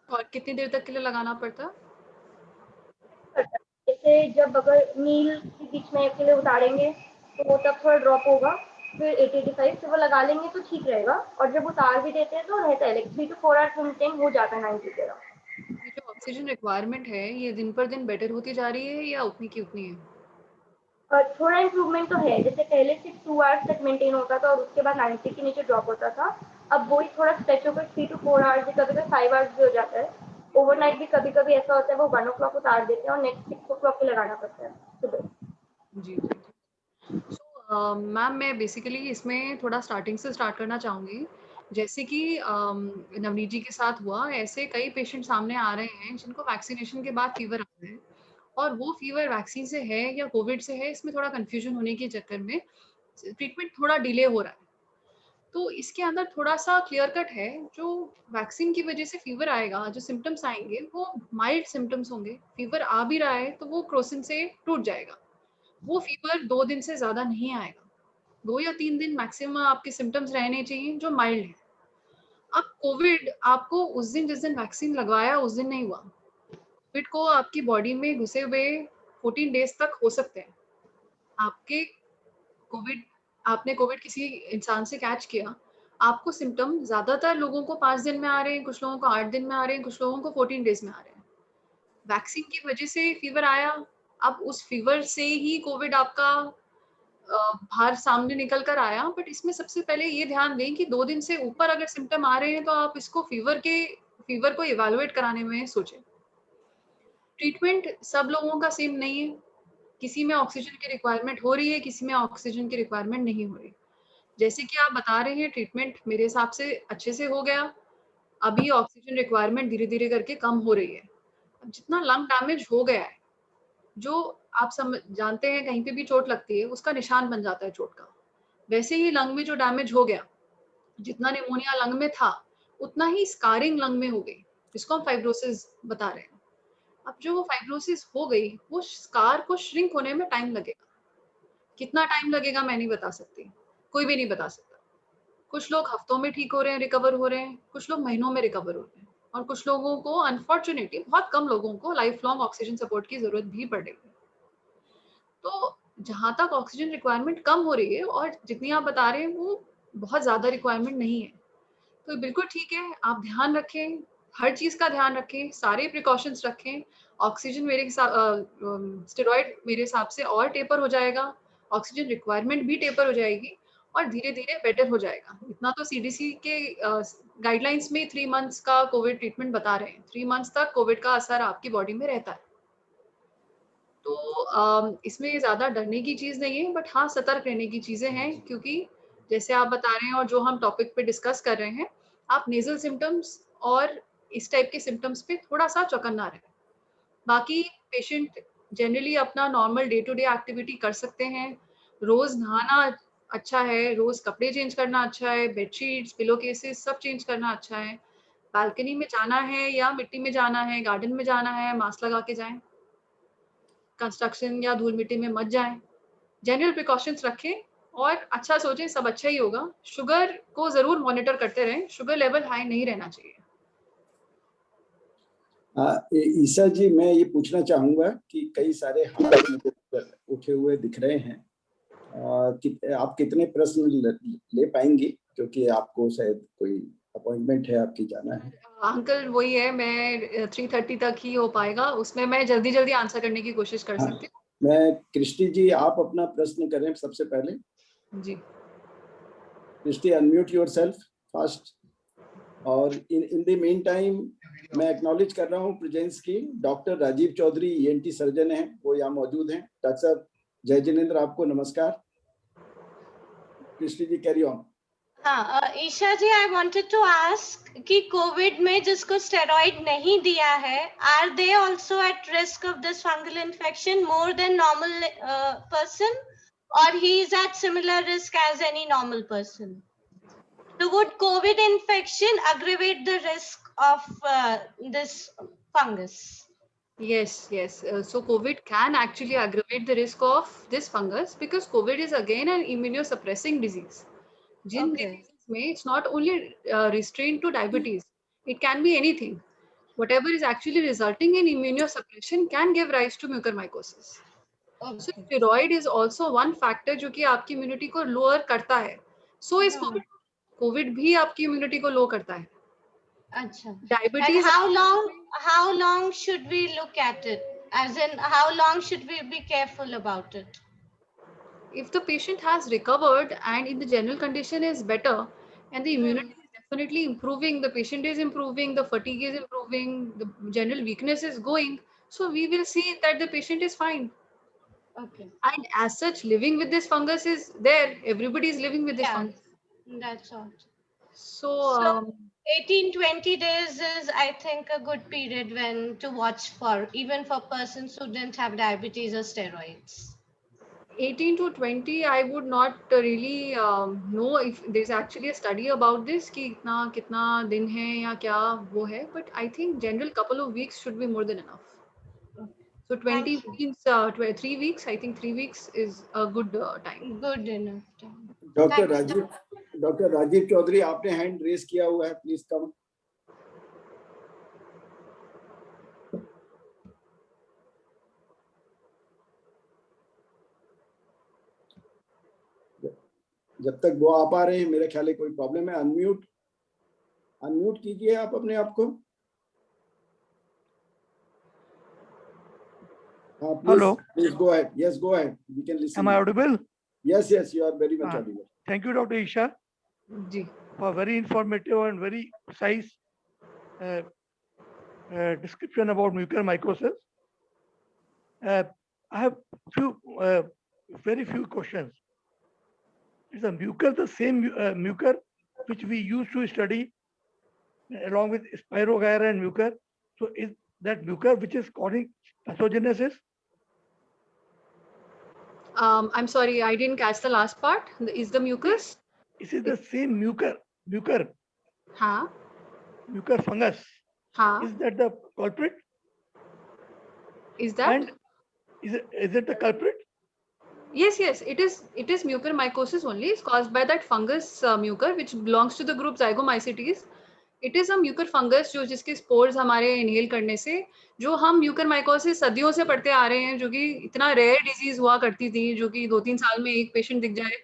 और कितनी देर तक के लिए लगाना पड़ता है? जैसे जब अगर मील के बीच में अकेले उतारेंगे तो वो तब थोड़ा ड्रॉप होगा, फिर 80-85 से वो लगा लेंगे तो ठीक रहेगा और जब उतार भी देते हैं तो रहता है लाइक 3 to 4 आवर्स मेंटेन हो जाता है 90 के अराउंड। ये जो ऑक्सीजन रिक्वायरमेंट है ये दिन पर दिन बेटर होती जा रही है या उतनी की उतनी है? थोड़ा इम्प्रूवमेंट तो है, जैसे पहले सिर्फ 2 आवर्स तक मेंटेन होता था और उसके बाद 90 के नीचे ड्रॉप होता था। अब वही थोड़ा स्ट्रेच होकर 3 to 4 आवर्स, कभी कभी 5 आवर्स भी हो जाता है। ओवरनाइट भी कभी कभी ऐसा होता है वो 1 o'clock उतार देते हैं और नेक्स्ट 6 o'clock के लगाना पड़ता है सुबह। जी जी। सो मैम मैं बेसिकली इसमें थोड़ा स्टार्टिंग से स्टार्ट करना चाहूँगी। जैसे कि नवनीत जी के साथ हुआ, ऐसे कई पेशेंट सामने आ रहे हैं जिनको वैक्सीनेशन के बाद फीवर आता है और वो फीवर वैक्सीन से है या कोविड से है, इसमें थोड़ा कन्फ्यूजन होने के चक्कर में ट्रीटमेंट थोड़ा डिले हो रहा है। तो इसके अंदर थोड़ा-सा क्लियर कट है, जो वैक्सीन की वजह से फीवर आएगा, जो सिम्पटम्स आएँगे वो माइल्ड सिम्पटम्स होंगे। फीवर आ भी रहा है तो वो क्रोसिन से टूट जाएगा। वो फीवर 2 दिन से ज़्यादा नहीं आएगा। 2 या 3 दिन मैक्सिमम आपके सिम्पटम्स रहने चाहिए जो माइल्ड हैं। अब कोविड आपको उस दिन जिस दिन वैक्सीन लगवाया उस दिन नहीं हुआ। कोविड को आपकी बॉडी में घुसे हुए 14 डेज तक हो सकते हैं। आपने कोविड किसी इंसान से कैच किया, आपको सिम्टम ज्यादातर लोगों को 5 दिन में आ रहे हैं, कुछ लोगों को 8 दिन में आ रहे हैं, कुछ लोगों को 14 डेज में आ रहे हैं। वैक्सीन की वजह से फीवर आया, अब उस फीवर से ही कोविड आपका बाहर सामने निकल कर आया। बट इसमें सबसे पहले ये ध्यान दें कि 2 दिन से ऊपर अगर सिम्टम आ रहे हैं तो आप इसको फीवर को इवैल्यूएट कराने में सोचें। ट्रीटमेंट सब लोगों का सेम नहीं है, किसी में ऑक्सीजन की रिक्वायरमेंट हो रही है, किसी में ऑक्सीजन की रिक्वायरमेंट नहीं हो रही। जैसे कि आप बता रहे हैं, ट्रीटमेंट मेरे हिसाब से अच्छे से हो गया, अभी ऑक्सीजन रिक्वायरमेंट धीरे धीरे करके कम हो रही है। अब जितना लंग डैमेज हो गया है, जो आप जानते हैं कहीं पे भी चोट लगती है उसका निशान बन जाता है चोट का, वैसे ही लंग में जो डैमेज हो गया, जितना निमोनिया लंग में था उतना ही स्कारिंग लंग में हो गई, जिसको हम फाइब्रोसिस बता रहे हैं। अब जो फाइब्रोसिस हो गई, वो स्कार को श्रिंक होने में टाइम लगेगा। कितना टाइम लगेगा मैं नहीं बता सकती, कोई भी नहीं बता सकता। कुछ लोग हफ्तों में ठीक हो रहे हैं, रिकवर हो रहे हैं, कुछ लोग महीनों में रिकवर हो रहे हैं, और कुछ लोगों को अनफॉर्चुनेटली बहुत कम लोगों को लाइफ लॉन्ग ऑक्सीजन सपोर्ट की जरूरत भी पड़ रही है। तो जहां तक ऑक्सीजन रिक्वायरमेंट कम हो रही है और जितनी आप बता रहे हैं वो बहुत ज्यादा रिक्वायरमेंट नहीं है, तो बिल्कुल ठीक है, आप ध्यान रखें, हर चीज का ध्यान रखें, सारे प्रिकॉशंस रखें। ऑक्सीजन मेरे हिसाब स्टेरॉइड मेरे हिसाब से और टेपर हो जाएगा, ऑक्सीजन रिक्वायरमेंट भी टेपर हो जाएगी और धीरे धीरे बेटर हो जाएगा। इतना तो सीडीसी के गाइडलाइंस में 3 मंथ्स का कोविड ट्रीटमेंट बता रहे हैं, 3 मंथ्स तक कोविड का असर आपकी बॉडी में रहता है। तो इसमें ज्यादा डरने की चीज नहीं है, बट हाँ सतर्क रहने की चीजें हैं, क्योंकि जैसे आप बता रहे हैं और जो हम टॉपिक पे डिस्कस कर रहे हैं, आप नेजल सिम्टम्स और इस टाइप के सिम्टम्स पे थोड़ा सा चौकन्ना रहें। बाकी पेशेंट जनरली अपना normal day to day activity कर सकते हैं। रोज नहाना अच्छा है, रोज कपड़े चेंज करना अच्छा है, बेडशीट्स, पिलो केसेस सब चेंज करना अच्छा है। बालकनी में जाना है या मिट्टी में जाना है, गार्डन में जाना है, मास्क लगा के जाएं, कंस्ट्रक्शन या धूल मिट्टी में मत जाएं। जनरल प्रिकॉशंस रखें और अच्छा सोचें, सब अच्छा ही होगा। शुगर को जरूर मॉनिटर करते रहें, शुगर लेवल हाई नहीं रहना चाहिए। ईशा जी, मैं ये पूछना चाहूंगा कि कई सारे हाथ उठे हुए दिख रहे हैं, आप कितने प्रश्न ले पाएंगी, क्योंकि आपको शायद कोई अपॉइंटमेंट है, आपकी जाना है। अंकल वही है, मैं 3:30 तक ही हो पाएगा, उसमें मैं जल्दी जल्दी आंसर करने की कोशिश कर सकती हूँ। मैं कृष्टि जी, आप अपना प्रश्न करें सबसे पहले जी। Krishti, unmute yourself first. और इन द मीन टाइम मैं एक्नॉलेज कर रहा हूँ प्रेजेंस की doctor Rajeev Chaudhary, ENT surgeon हैं, वो यहाँ मौजूद हैं। डॉक्टर साहब जय जिनेंद्र, आपको नमस्कार। Krishti ji carry on. हाँ Isha ji, I wanted to ask कि कोविड में जिसको स्टेरॉइड नहीं दिया है, are they also at risk of this fungal infection more than normal person, और he is at similar risk as any normal person? So would COVID infection aggravate the risk of this fungus? Yes. So COVID can actually aggravate the risk of this fungus because COVID is again an immunosuppressing disease. Jin diseases में it's not only restrained to diabetes, it can be anything. Whatever is actually resulting in immunosuppression can give rise to mucormycosis. So steroid is also one factor जो कि आपकी immunity को lower करता है. So is COVID. COVID भी आपकी immunity को low करता है. अच्छा. Diabetes. And how long should we look at it? As in, how long should we be careful about it? If the patient has recovered and if the general condition is better and the immunity is definitely improving, the patient is improving, the fatigue is improving, the general weakness is going, so we will see that the patient is fine. Okay. And as such, living with this fungus is there. Everybody is living with this fungus. That's all. So 18-20 days is, I think, a good period when to watch for, even for persons who didn't have diabetes or steroids. 18 to 20, I would not really know if there's actually a study about this कि कितना दिन है या क्या वो है, but I think general couple of weeks should be more than enough. So 20 means 3 weeks. I think 3 weeks is a good time. Good enough time. Doctor Rajeev Chaudhary, आपने हैंड रेज किया हुआ है, प्लीज कम। जब तक वो आ पा रहे हैं, मेरे ख्याल है कोई प्रॉब्लम है। अनम्यूट कीजिए आप अपने आप को। हाँ, Hello. please go ahead. Yes, go ahead. We can listen. Am I audible? Yes, you are very much Ah. audible. Thank you, Dr. Isha, ji for very informative and very precise description about mucormycosis. I have very few questions. Is the mucor the same mucor which we used to study along with spirogyra and mucor? So is that mucor which is causing pathogenesis? I'm sorry, I didn't catch the last part. Is the mucus? Is it the same mucor हाँ fungus? हाँ. Is that the culprit? Is that? And is it the culprit? Yes, it is mucormycosis only. It's caused by that fungus mucor, which belongs to the group Zygomycetes. It is a mucor fungus जो जिसके spores हमारे inhale करने से, जो हम mucormycosis सदियों से पढ़ते आ रहे हैं, जो कि इतना rare disease हुआ करती थी, जो कि 2-3 साल में एक patient दिख जाए,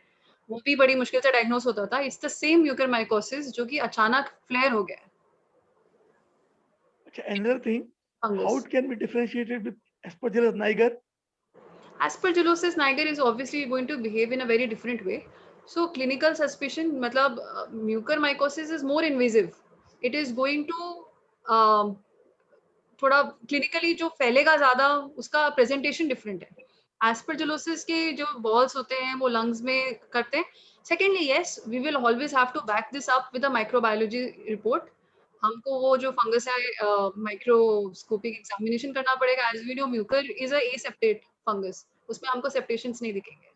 वो भी बड़ी मुश्किल से diagnose होता था. It's the same mucormycosis जो कि अचानक flare हो गया. Another thing, Fungus. how it can be differentiated with Aspergillus niger? Aspergillosis niger is obviously going to behave in a very different way. So clinical suspicion, मतलब mucormycosis is more invasive. It is going to थोड़ा clinically जो फैलेगा ज़्यादा, उसका presentation different है. Aspergillosis के जो balls होते हैं, वो lungs में करते हैं. Secondly, yes, we will always have to back this up with a microbiology report. हमको वो जो fungus है microscopic examination करना पड़ेगा. As we know, mucor is a aseptate fungus. उसमें हमको septations नहीं दिखेंगे.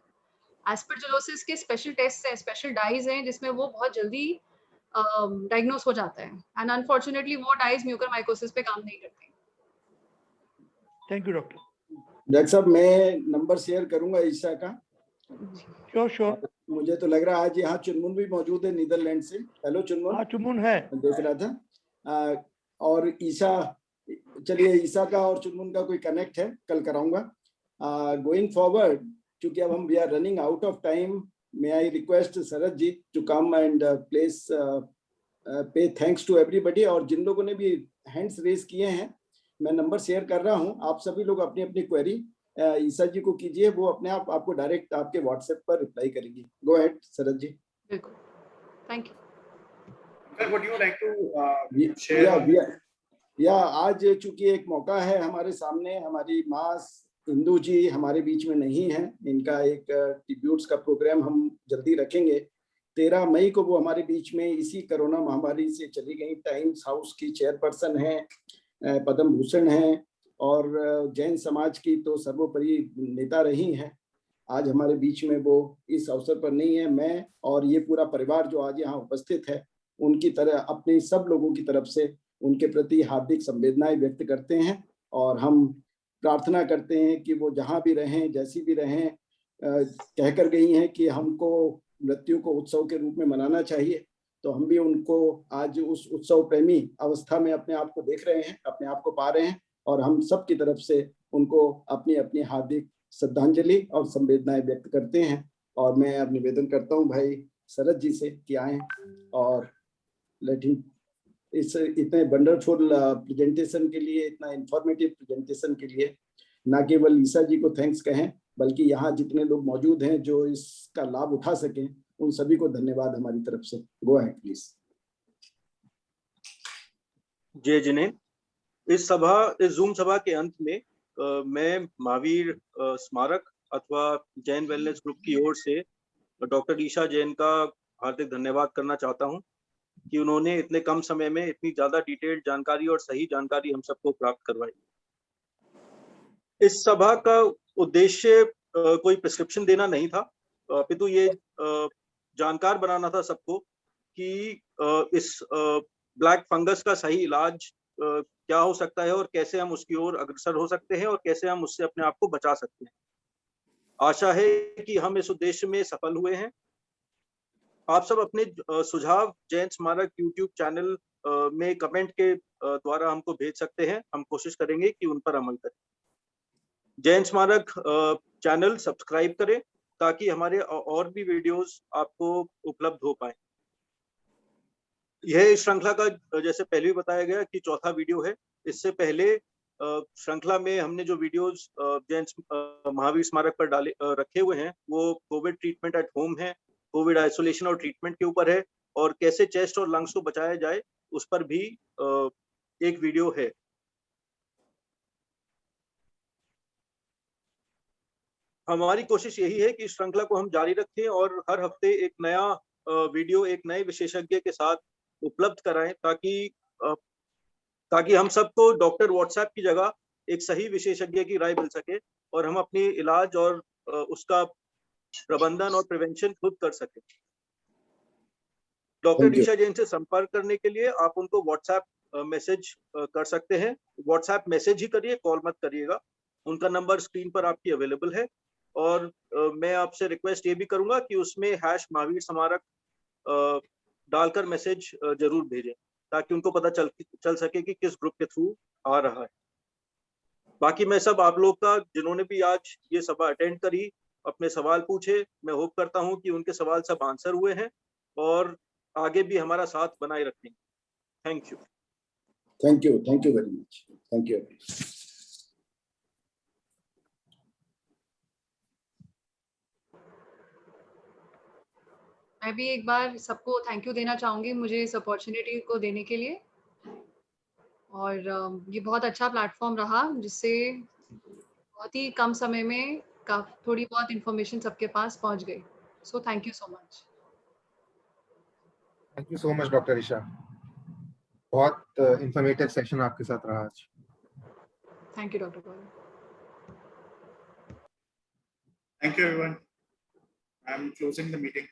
Aspergillosis के special tests हैं, special dyes हैं, जिसमें वो बहुत जल्दी diagnose हो जाता है. And unfortunately, वो dyes mucormycosis पे काम नहीं करते. Thank you, doctor. डॉक्टर साहब, मैं नंबर शेयर करूंगा ईशा का. Sure. मुझे तो लग रहा है आज यहाँ चुनमुन भी मौजूद है नीदरलैंड से. हेलो चुनमुन. हाँ, चुनमुन है. देख रहा था. और ईशा, चलिए ईशा का और चुनमुन का कोई कनेक्ट है, कल कराऊंगा. गोइंग फॉरवर्ड, क्योंकि अब हम we are running out of time, may I request Saraj ji to come and place pay thanks to everybody. और जिन लोगों ने भी hands raise किए हैं, मैं नंबर शेयर कर रहा हूं. आप सभी लोग अपनी अपनी क्वेरी ईसा जी को कीजिए, वो अपने आप आपको डायरेक्ट आपके व्हाट्सएप पर रिप्लाई करेंगी. गो अहेड सरज जी. बिल्कुल. Thank you. Sir, would you like to share? या आज चूंकि एक मौका है हमारे सामने, हमारी माँ इंदू जी हमारे बीच में नहीं है, इनका एक ट्रिब्यूट्स का प्रोग्राम हम जल्दी रखेंगे. 13 मई को वो हमारे बीच में इसी कोरोना महामारी से चली गई. टाइम्स हाउस की चेयरपर्सन हैं, पद्म भूषण हैं, और जैन समाज की तो सर्वोपरि नेता रही हैं. आज हमारे बीच में वो इस अवसर पर नहीं है. मैं और ये पूरा परिवार जो आज यहाँ उपस्थित है, उनकी तरह अपने सब लोगों की तरफ से उनके प्रति हार्दिक संवेदनाएं व्यक्त करते हैं. और हम प्रार्थना करते हैं कि वो जहाँ भी रहें, जैसी भी रहें, कहकर गई हैं कि हमको मृत्यु को उत्सव के रूप में मनाना चाहिए. तो हम भी उनको आज उस उत्सव प्रेमी अवस्था में अपने आप को देख रहे हैं, अपने आप को पा रहे हैं. और हम सब की तरफ से उनको अपनी अपनी हार्दिक श्रद्धांजलि और संवेदनाएं व्यक्त करते हैं. और मैं अब निवेदन करता हूं भाई शरद जी से कि आए और लेट हिम इस इतने वंडरफुल प्रेजेंटेशन के लिए, इतना इंफॉर्मेटिव प्रेजेंटेशन के लिए ना केवल ईसा जी को थैंक्स कहें, बल्कि यहाँ जितने लोग मौजूद हैं जो इसका लाभ उठा सकें, उन सभी को धन्यवाद हमारी तरफ से. Go ahead please. जय जिन्हें. इस जूम सभा के अंत में मैं महावीर स्मारक अथवा जैन वेलनेस ग्रुप की ओर से डॉक्टर ईशा जैन का हार्दिक धन्यवाद करना चाहता हूं कि उन्होंने इतने कम समय में इतनी ज्यादा डिटेल्ड जानकारी और सही जानकारी हम सबको प्राप्त करवाई. इस सभा का उद्देश्य कोई प्रिस्क्रिप्शन देना नहीं था, अपितु ये जानकार बनाना था सबको कि इस ब्लैक फंगस का सही इलाज क्या हो सकता है और कैसे हम उसकी ओर अग्रसर हो सकते हैं और कैसे हम उससे अपने आप को बचा सकते हैं. आशा है कि हम इस उद्देश्य में सफल हुए हैं. आप सब अपने सुझाव जैन स्मारक यूट्यूब चैनल में कमेंट के द्वारा हमको भेज सकते हैं. हम कोशिश करेंगे कि उन पर अमल करें. जैन स्मारक चैनल सब्सक्राइब करें ताकि हमारे और भी वीडियोस आपको उपलब्ध हो पाए। यह इस श्रृंखला का जैसे पहले भी बताया गया कि चौथा वीडियो है। इससे पहले श्रृंखला में हमने जो वीडियोस जैन महावीर स्मारक पर डाले रखे हुए हैं वो कोविड ट्रीटमेंट एट होम है, कोविड आइसोलेशन और ट्रीटमेंट के ऊपर है, और कैसे चेस्ट और लंग्स को बचाया जाए उस पर भी एक वीडियो है। हमारी कोशिश यही है कि इस श्रृंखला को हम जारी रखें और हर हफ्ते एक नया वीडियो एक नए विशेषज्ञ के साथ उपलब्ध कराएं, ताकि हम सबको डॉक्टर व्हाट्सएप की जगह एक सही विशेषज्ञ की राय मिल सके और हम अपनी इलाज और उसका प्रबंधन और प्रिवेंशन खुद कर सके। Doctor Thank you. Isha Jain से संपर्क करने के लिए आप उनको व्हाट्सएप मैसेज कर सकते हैं। व्हाट्सएप मैसेज ही करिए, कॉल मत करिएगा। उनका नंबर स्क्रीन पर आपकी अवेलेबल है। और मैं आपसे रिक्वेस्ट ये भी करूंगा कि उसमें #महावीर स्मारक डालकर मैसेज जरूर भेजें, ताकि उनको पता चल सके कि किस ग्रुप के थ्रू आ रहा है। बाकी मैं सब आप लोग का, जिन्होंने भी आज ये सभा अटेंड करी, अपने सवाल पूछे, मैं होप करता हूं कि उनके सवाल सब आंसर हुए हैं और आगे भी हमारा साथ बनाए रखेंगे। Thank you. Thank you very much. Thank you. मैं भी एक बार सबको थैंक यू देना चाहूँगी मुझे इस अपॉर्चुनिटी को देने के लिए। और ये बहुत अच्छा प्लेटफॉर्म रहा जिससे बहुत ही कम समय में थोड़ी बहुत इन्फॉर्मेशन सबके पास पहुँच गई। So thank you so much. Thank you so much doctor Isha, बहुत इंफॉर्मेटिव सेशन आपके साथ रहा आज। Thank you doctor Gaurav. Thank you, everyone. I'm closing the meeting.